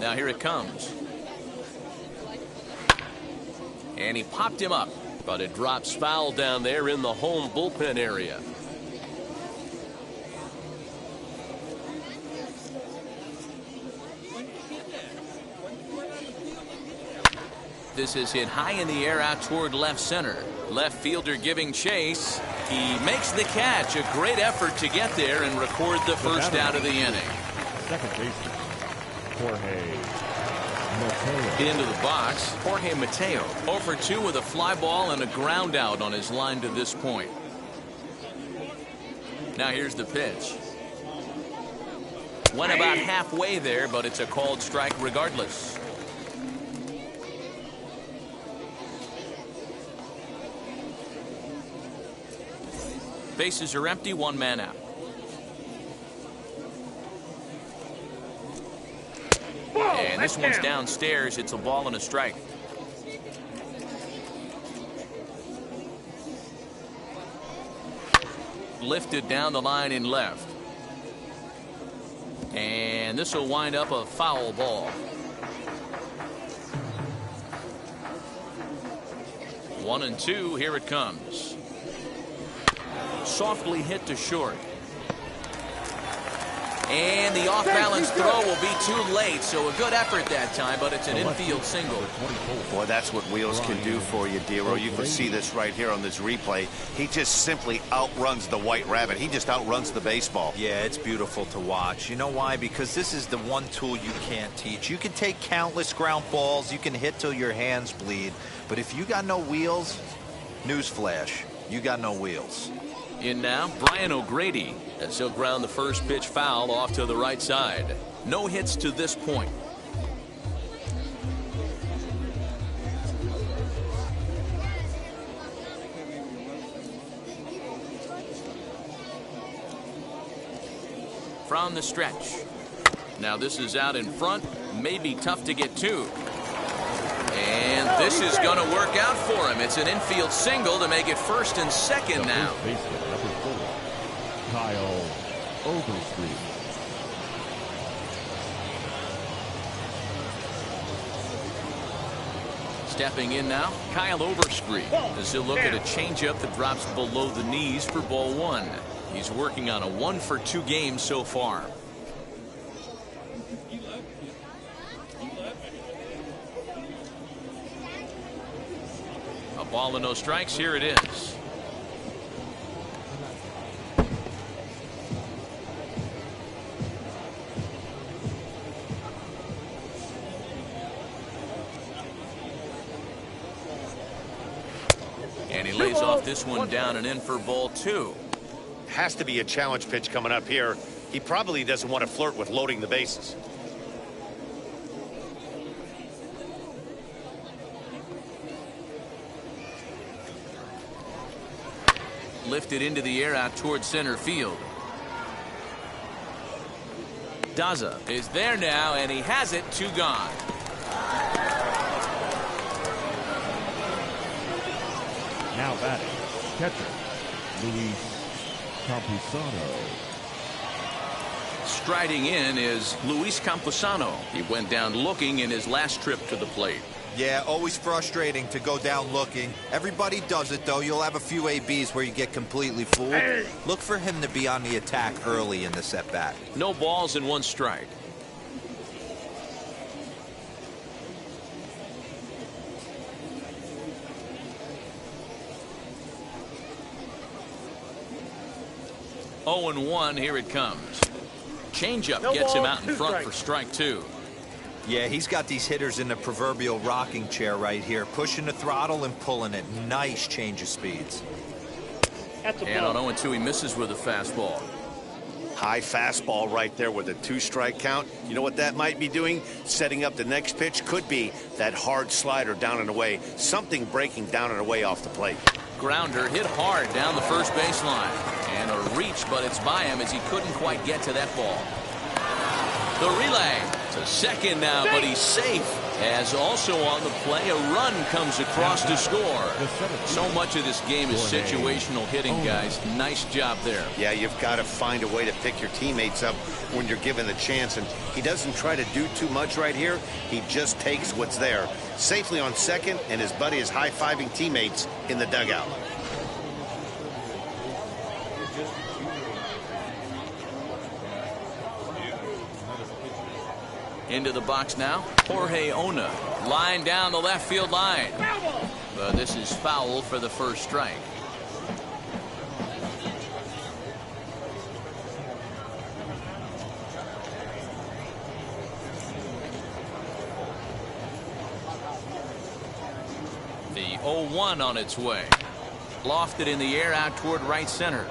Now here it comes. And he popped him up, but it drops foul down there in the home bullpen area. This is hit high in the air out toward left center. Left fielder giving chase. He makes the catch. A great effort to get there and record the first out of the inning. Second baseman, Jorge Mateo. Into the box, Jorge Mateo. 0 for 2 with a fly ball and a ground out on his line to this point. Now here's the pitch. Went about halfway there, but it's a called strike regardless. Bases are empty, 1 man out. And this one's downstairs. It's a ball and a strike. Lifted down the line in left. And this will wind up a foul ball. 1-2. Here it comes. Softly hit to short. And the off-balance throw will be too late, so a good effort that time, but it's an infield single. Boy, that's what wheels can do for you, Dero. You can see this right here on this replay. He just simply outruns the White Rabbit. He just outruns the baseball. Yeah, it's beautiful to watch. You know why? Because this is the one tool you can't teach. You can take countless ground balls. You can hit till your hands bleed. But if you got no wheels, newsflash, you got no wheels. In now, Brian O'Grady, as he'll ground the first pitch foul off to the right side. No hits to this point. From the stretch. Now this is out in front. May be tough to get to. And this is going to work out for him. It's an infield single to make it first and second now. Kyle Overstreet. Stepping in now, Kyle Overstreet, as he'll look at a changeup that drops below the knees for ball 1. He's working on a 1 for 2 game so far. A ball and no strikes. Here it is. And he lays off this one down and in for ball 2. Has to be a challenge pitch coming up here. He probably doesn't want to flirt with loading the bases. Lifted into the air out toward center field. Daza is there now, and he has it. 2 gone. Now batting, catcher, Luis Campusano. Striding in is Luis Campusano. He went down looking in his last trip to the plate. Yeah, always frustrating to go down looking. Everybody does it, though. You'll have a few ABs where you get completely fooled. Look for him to be on the attack early in this at-bat. No balls and 1 strike. Oh and 1. Here it comes. Changeup gets him out in front for strike 2. Yeah, he's got these hitters in the proverbial rocking chair right here, pushing the throttle and pulling it. Nice change of speeds. And on 0-2, he misses with a fastball. High fastball right there with a 2-strike count. You know what that might be doing? Setting up the next pitch. Could be that hard slider down and away. Something breaking down and away off the plate. Grounder hit hard down the first baseline. And a reach, but it's by him as he couldn't quite get to that ball. The relay to second now, but he's safe. As also on the play, a run comes across to score. So much of this game is situational hitting, guys. Nice job there. Yeah, you've got to find a way to pick your teammates up when you're given the chance, and he doesn't try to do too much right here. He just takes what's there. Safely on second, and his buddy is high-fiving teammates in the dugout. Into the box now, Jorge Ona. Line down the left field line. But this is foul for the first strike. The 0-1 on its way. Lofted in the air out toward right center.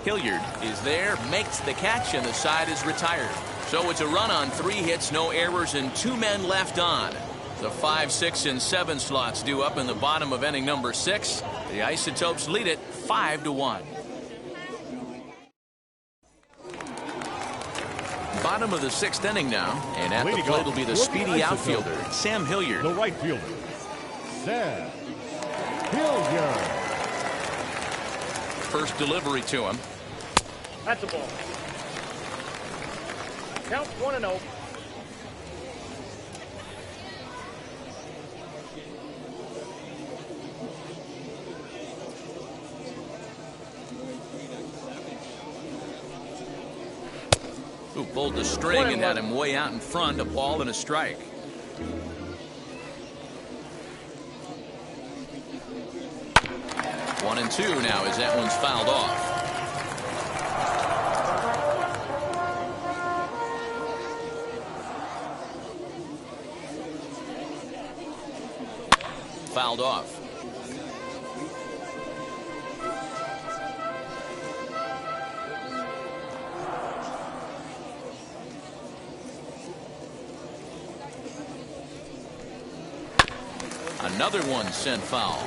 Hilliard is there, makes the catch, and the side is retired. So it's a run on 3 hits, no errors, and 2 men left on. The 5, 6, and 7 slots due up in the bottom of inning number 6. The Isotopes lead it 5-1. Bottom of the 6th inning now, and at the plate will be the speedy outfielder, Sam Hilliard. The right fielder, Sam Hilliard. First delivery to him. That's a ball. Count 1-0. Who pulled the string and had him way out in front. A ball and a strike. One and 2 now as that one's fouled off. Fouled off. Another one sent foul.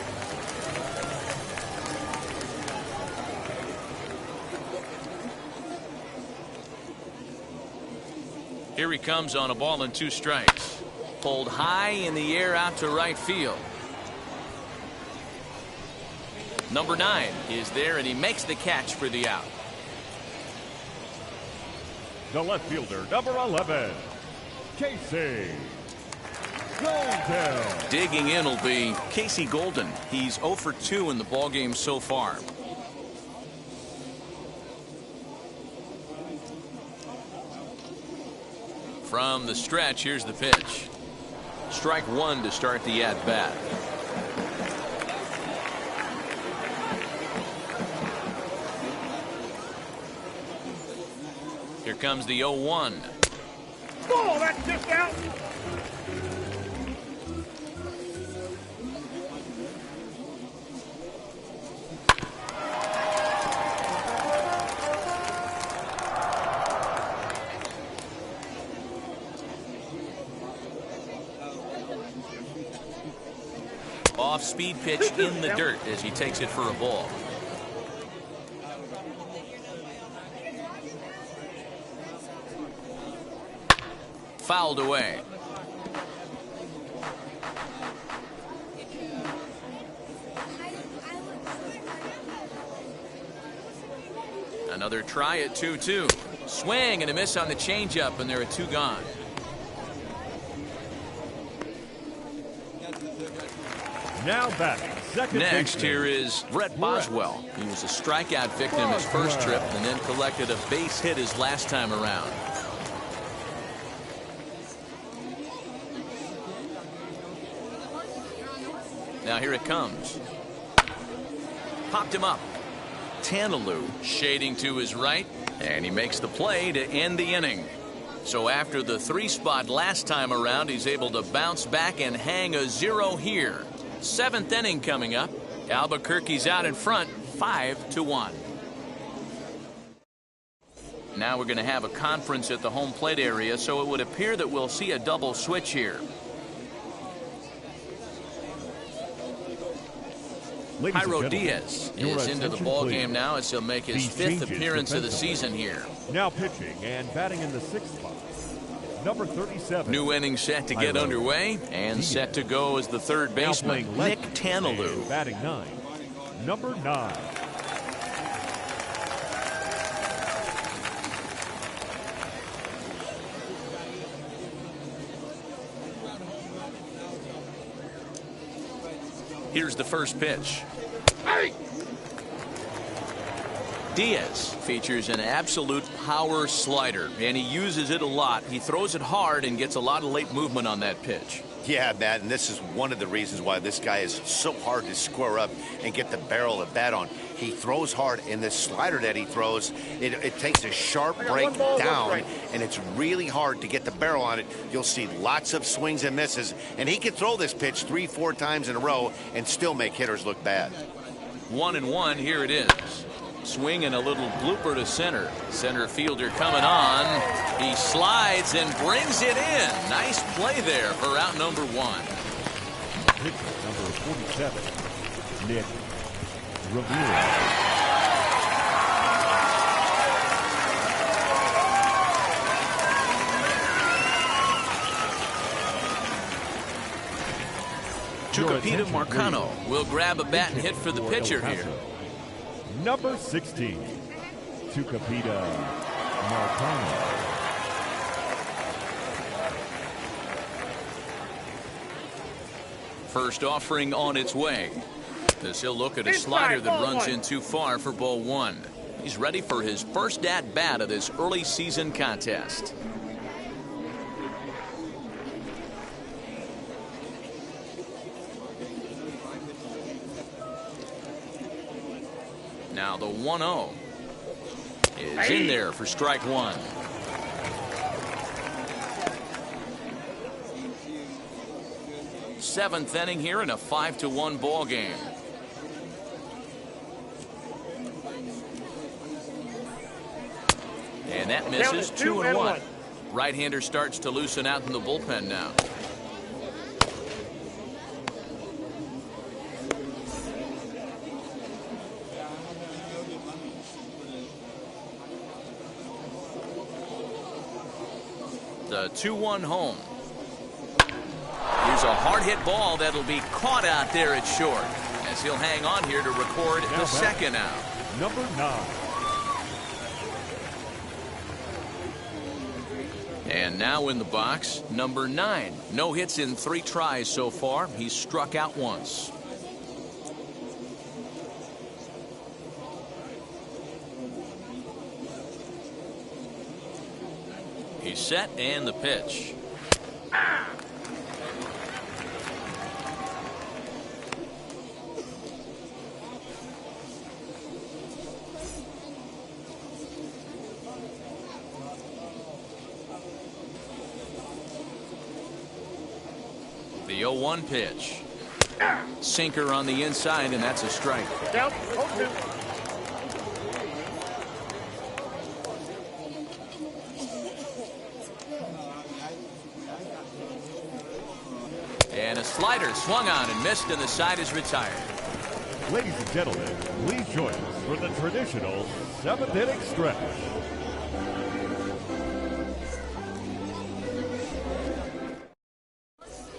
Here he comes on a ball and 2 strikes. Pulled high in the air out to right field. Number 9 is there, and he makes the catch for the out. The left fielder, number 11, Casey Golden. Digging in will be Casey Golden. He's 0 for 2 in the ballgame so far. From the stretch, here's the pitch. Strike 1 to start the at-bat. Here comes the 0-1. Oh, that's just out. Off-speed pitch in the dirt as he takes it for a ball. Fouled away. Another try at 2-2. Swing and a miss on the changeup, and there are 2 gone. Now batting, second Next baseman, here is Brett Boswell. He was a strikeout victim his first trip and then collected a base hit his last time around. Now here it comes. Popped him up. Tanaloo shading to his right, and he makes the play to end the inning. So after the 3 spot last time around, he's able to bounce back and hang a 0 here. 7th inning coming up. Albuquerque's out in front, 5-1. Now we're going to have a conference at the home plate area, so it would appear that we'll see a double switch here. Jairo Diaz is into the ball game now as he'll make his 5th appearance of the season here. Now pitching and batting in the 6th spot, Number 37. New inning set to get underway and set to go as the third baseman, Nick Tanalou. Batting 9. Number 9. Here's the first pitch. Diaz features an absolute power slider, and he uses it a lot. He throws it hard and gets a lot of late movement on that pitch. Yeah, Matt, and this is one of the reasons why this guy is so hard to square up and get the barrel of bat on. He throws hard, and this slider that he throws, it takes a sharp break down, and it's really hard to get the barrel on it. You'll see lots of swings and misses, and he can throw this pitch 3-4 times in a row and still make hitters look bad. 1-1, here it is. Swing and a little blooper to center. Center fielder coming on. He slides and brings it in. Nice play there for out number 1. Pitcher number 47, Nick Rivera. Tucupita Marcano will grab a bat and hit for the pitcher here. Number 16, Tucupita Marcano. First offering on its way. As he'll look at a slider that runs in too far for ball 1. He's ready for his first at-bat of this early season contest. Now the 1-0 is in there for strike 1. Seventh inning here in a 5-1 ball game. And that misses. 2-1. Right-hander starts to loosen out in the bullpen now. The 2-1 home. Here's a hard hit ball that'll be caught out there at short as he'll hang on here to record the second out. Number 9. And now in the box, number 9. No hits in 3 tries so far. He's struck out once. He's set and the pitch. The 0-1 pitch. Sinker on the inside, and that's a strike. Down, 0-2. And a slider swung on and missed, and the side is retired. Ladies and gentlemen, please join us for the traditional 7th inning stretch.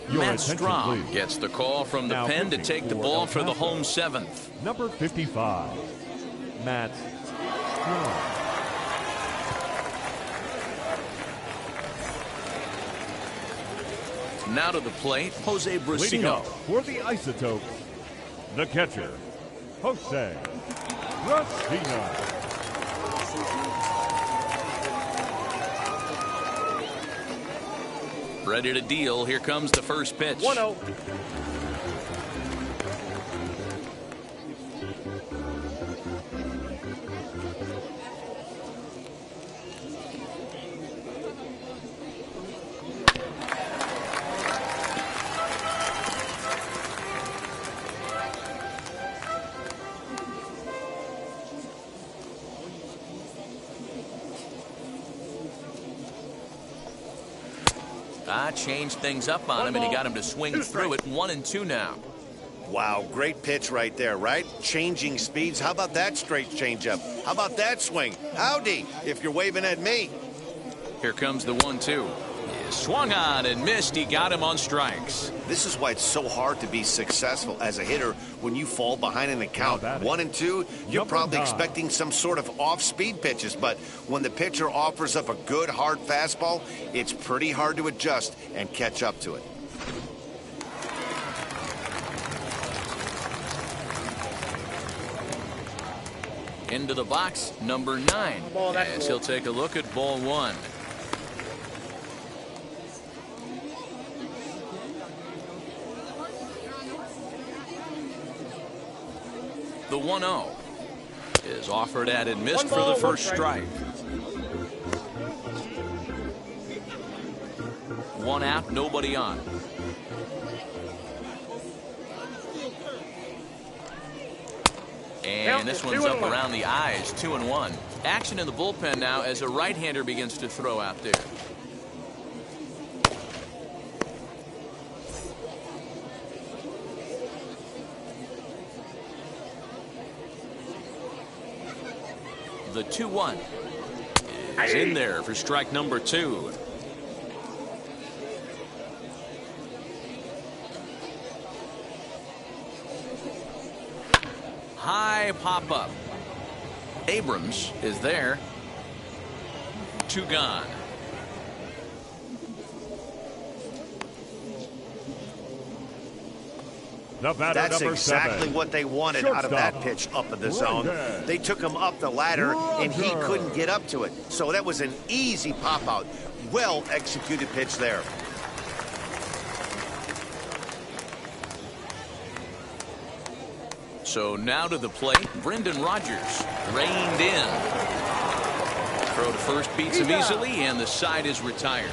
Matt Strom gets the call from the pen to take the ball for the home 7th. Number 55, Matt Strom. Now to the plate, Jose Leading up Bracino. for the Isotopes, the catcher, Jose Bracino. Ready to deal. Here comes the first pitch. 1-0. Changed things up on him, and he got him to swing through it. 1-2 now. Wow, great pitch right there, right? Changing speeds. How about that straight changeup? How about that swing? Howdy, if you're waving at me. Here comes the 1-2. Swung on and missed. He got him on strikes. This is why it's so hard to be successful as a hitter when you fall behind in the count 1-2. You're probably expecting some sort of off-speed pitches, but when the pitcher offers up a good hard fastball, it's pretty hard to adjust and catch up to it. Into the box, number 9. As he'll take a look at ball 1. The 1-0 is offered at and missed for the first strike. 1 out, nobody on. And this one's up around the eyes, 2-1. Action in the bullpen now as a right-hander begins to throw out there. The 2-1 is in there for strike number 2. High pop up. Abrams is there. 2 gone. That's exactly what they wanted out of that pitch up in the zone. They took him up the ladder, and he couldn't get up to it. So that was an easy pop-out. Well-executed pitch there. So now to the plate, Brendan Rodgers reined in. Throw to first beats him easily, and the side is retired.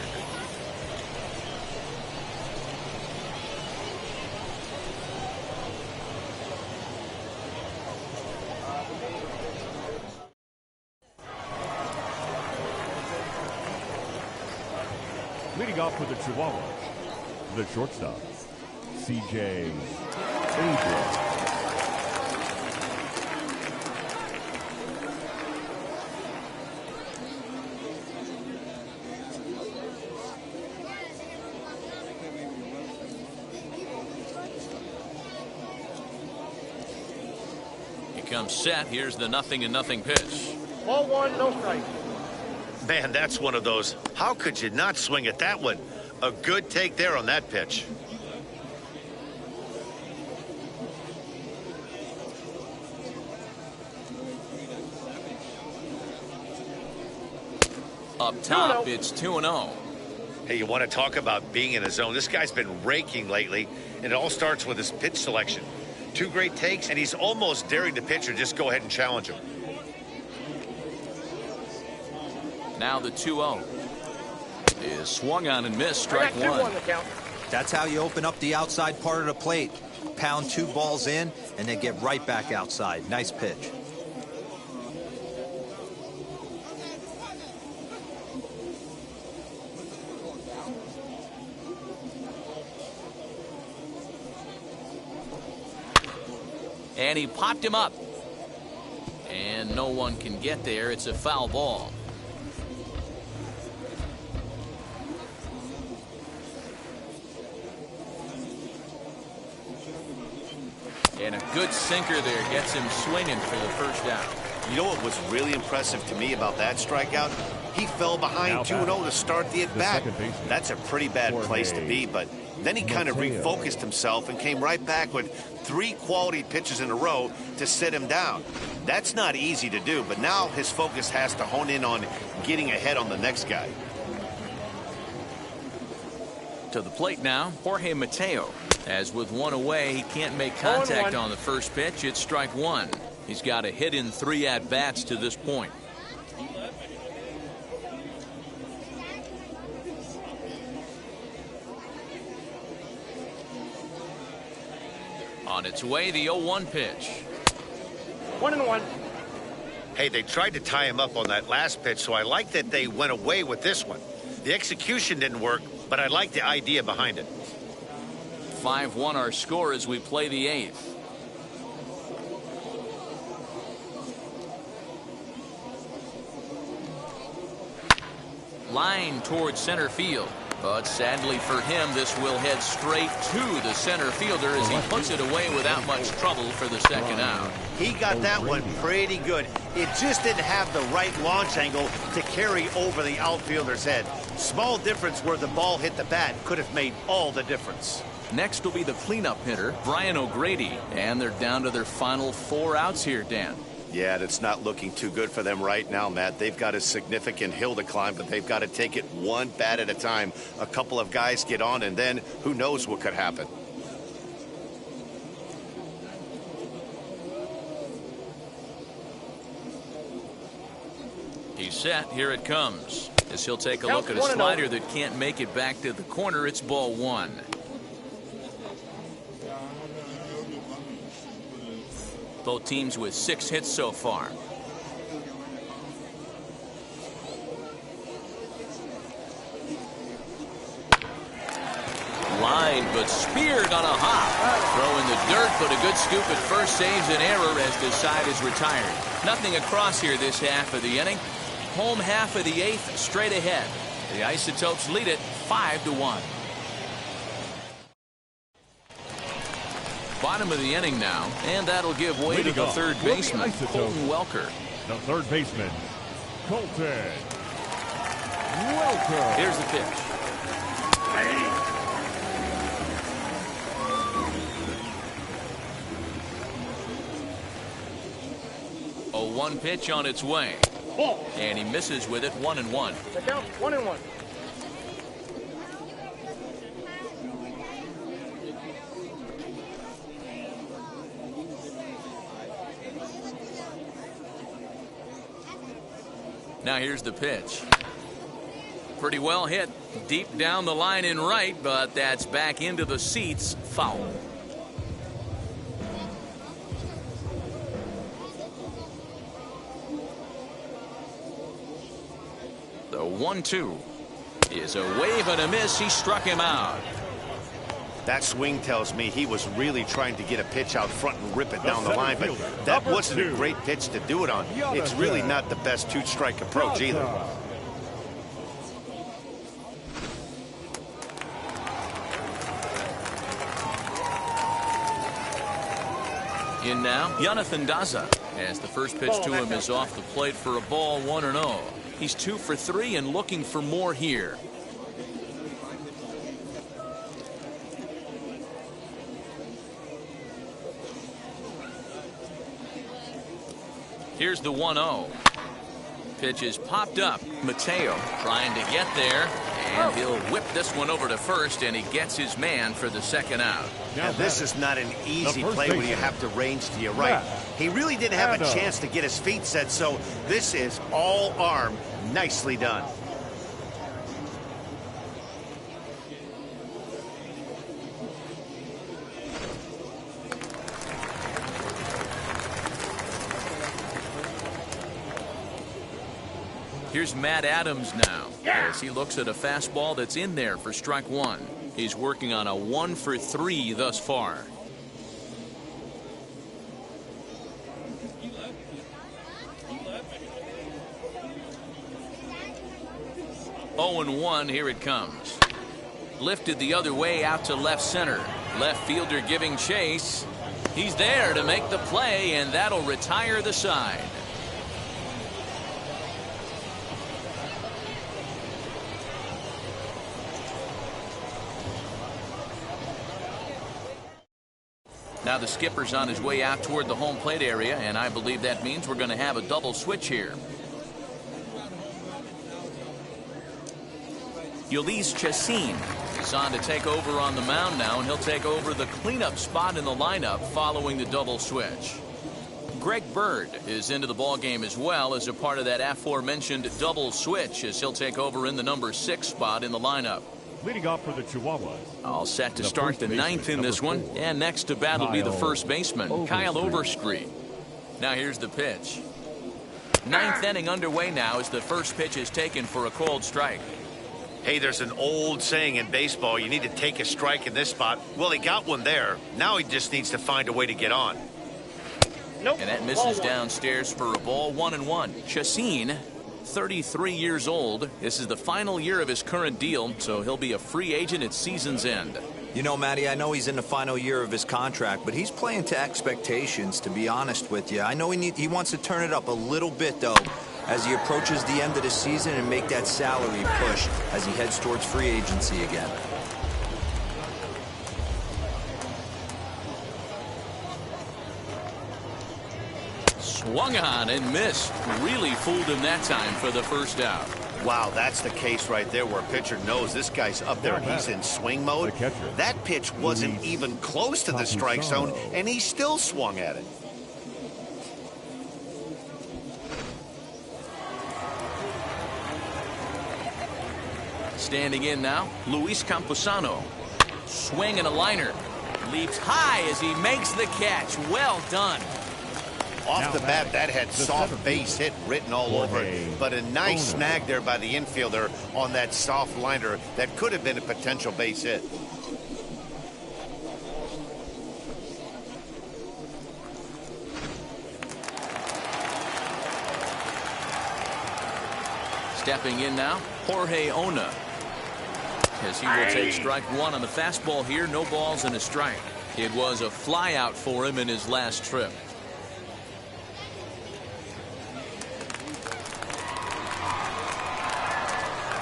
Leading off for the Chihuahuas, the shortstop, C.J. Abrams. He comes set. Here's the 0-0 pitch. Ball 1, no strike. Man, that's one of those. How could you not swing at that one? A good take there on that pitch. Up top, it's 2-0. Hey, you want to talk about being in a zone? This guy's been raking lately, and it all starts with his pitch selection. 2 great takes, and he's almost daring the pitcher just go ahead and challenge him. Now the 2-0 is swung on and missed. Strike 1. That's how you open up the outside part of the plate. Pound 2 balls in and then get right back outside. Nice pitch. And he popped him up. And no one can get there. It's a foul ball. And a good sinker there gets him swinging for the first out. You know what was really impressive to me about that strikeout? He fell behind 2-0 to start the at-bat. That's a pretty bad place to be, but then he kind of refocused himself and came right back with 3 quality pitches in a row to sit him down. That's not easy to do, but now his focus has to hone in on getting ahead on the next guy. To the plate now, Jorge Mateo. As with 1 away, he can't make contact on the first pitch. It's strike 1. He's got a hit in 3 at-bats to this point. On its way, the 0-1 pitch. 1-1. Hey, they tried to tie him up on that last pitch, so I like that they went away with this one. The execution didn't work, but I like the idea behind it. 5-1 our score as we play the 8th. Line towards center field. But sadly for him, this will head straight to the center fielder as he puts it away without much trouble for the second out. He got that one pretty good. It just didn't have the right launch angle to carry over the outfielder's head. Small difference where the ball hit the bat could have made all the difference. Next will be the cleanup hitter, Brian O'Grady. And they're down to their final 4 outs here, Dan. Yeah, that's not looking too good for them right now, Matt. They've got a significant hill to climb, but they've got to take it one bat at a time. A couple of guys get on, and then who knows what could happen. He's set. Here it comes. As he'll take a look at a slider that can't make it back to the corner. It's ball 1. Both teams with 6 hits so far. Line, but speared on a hop. Throw in the dirt, but a good scoop at first saves an error as the side is retired. Nothing across here this half of the inning. Home half of the 8th straight ahead. The Isotopes lead it 5-1. Bottom of the inning now, and that'll give way to the third baseman, Colton Welker. The third baseman, Colton Welker. Here's the pitch. A 1 pitch on its way. And he misses with it. 1-1. The count 1-1. Now here's the pitch. Pretty well hit. Deep down the line in right, but that's back into the seats. Foul. The 1-2 is a wave and a miss. He struck him out. That swing tells me he was really trying to get a pitch out front and rip it down the line, but that wasn't a great pitch to do it on. It's really not the best 2-strike approach either. In now, Jonathan Daza, as the first pitch to him is off the plate for a ball. 1-0. He's 2 for 3 and looking for more here. Here's the 1-0. Pitch is popped up. Mateo trying to get there, and he'll whip this one over to first, and he gets his man for the second out. Now this is not an easy play when you have to range to your right. He really didn't have a chance to get his feet set, so this is all arm. Nicely done. Here's Matt Adams now, as he looks at a fastball that's in there for strike 1. He's working on a 1 for 3 thus far. Oh and 1, here it comes. Lifted the other way out to left center. Left fielder giving chase. He's there to make the play, and that'll retire the side. Now the skipper's on his way out toward the home plate area, and I believe that means we're going to have a double switch here. Ulysses Chacin is on to take over on the mound now, and he'll take over the cleanup spot in the lineup following the double switch. Greg Bird is into the ballgame as well as a part of that aforementioned double switch, as he'll take over in the number 6 spot in the lineup. Leading off for the Chihuahuas. All set to start the 9th in this one. And next to bat will be the first baseman, Kyle Overstreet. Now here's the pitch. 9th inning underway now as the first pitch is taken for a called strike. Hey, there's an old saying in baseball, you need to take a strike in this spot. Well, he got one there. Now he just needs to find a way to get on. Nope. And that misses downstairs for a ball. 1-1. Chacin 33 years old. This is the final year of his current deal, so he'll be a free agent at season's end. You know, Matty, I know he's in the final year of his contract, but he's playing to expectations, to be honest with you. I know he wants to turn it up a little bit, though, as he approaches the end of the season and make that salary push as he heads towards free agency again. Swung on and missed. Really fooled him that time for the first out. Wow, that's the case right there where a pitcher knows this guy's up there and he's in swing mode. That pitch wasn't even close to the strike zone, and he still swung at it. Standing in now, Luis Camposano. Swing and a liner. Leaps high as he makes the catch. Well done. Off the bat, that had soft base hit written all over it, but a nice snag there by the infielder on that soft liner that could have been a potential base hit. Stepping in now, Jorge Ona. As he will take strike one on the fastball here, no balls and a strike. It was a flyout for him in his last trip.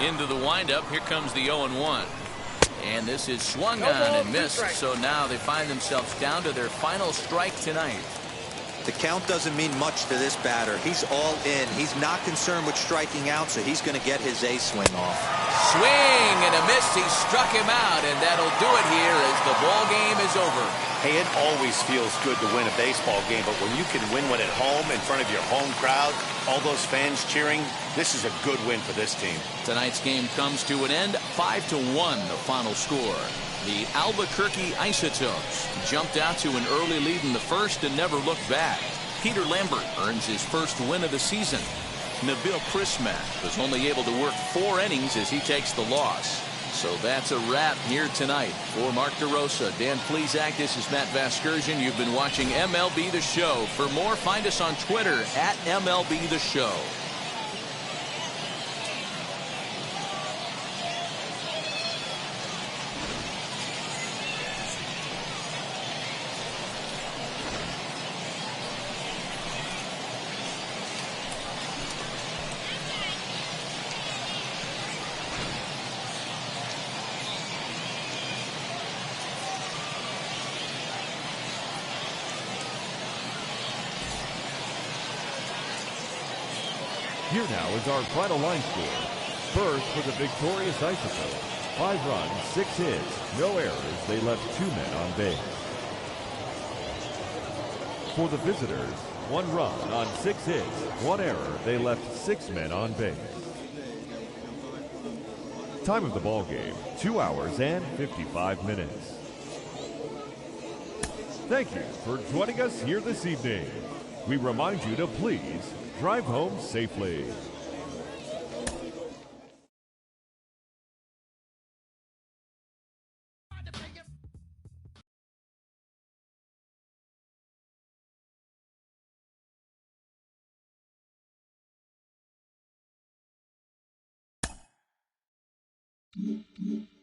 Into the windup, here comes the 0-1. And this is swung on and missed, so now they find themselves down to their final strike tonight. The count doesn't mean much to this batter. He's all in. He's not concerned with striking out, so he's going to get his A swing off. Swing and a miss. He struck him out, and that'll do it here as the ball game is over. Hey, it always feels good to win a baseball game, but when you can win one at home in front of your home crowd, all those fans cheering, this is a good win for this team. Tonight's game comes to an end, 5-1 the final score. The Albuquerque Isotopes jumped out to an early lead in the first and never looked back. Peter Lambert earns his first win of the season. Nabil Prismat was only able to work 4 innings as he takes the loss. So that's a wrap here tonight. For Mark DeRosa, Dan Plesac, this is Matt Vasgersian. You've been watching MLB The Show. For more, find us on Twitter at MLB The Show. Here now is our final line score. First for the victorious Isotopes. 5 runs, 6 hits, no errors. They left 2 men on base. For the visitors, 1 run on 6 hits, 1 error. They left 6 men on base. Time of the ball game, 2 hours and 55 minutes. Thank you for joining us here this evening. We remind you to please drive home safely. Mm-hmm.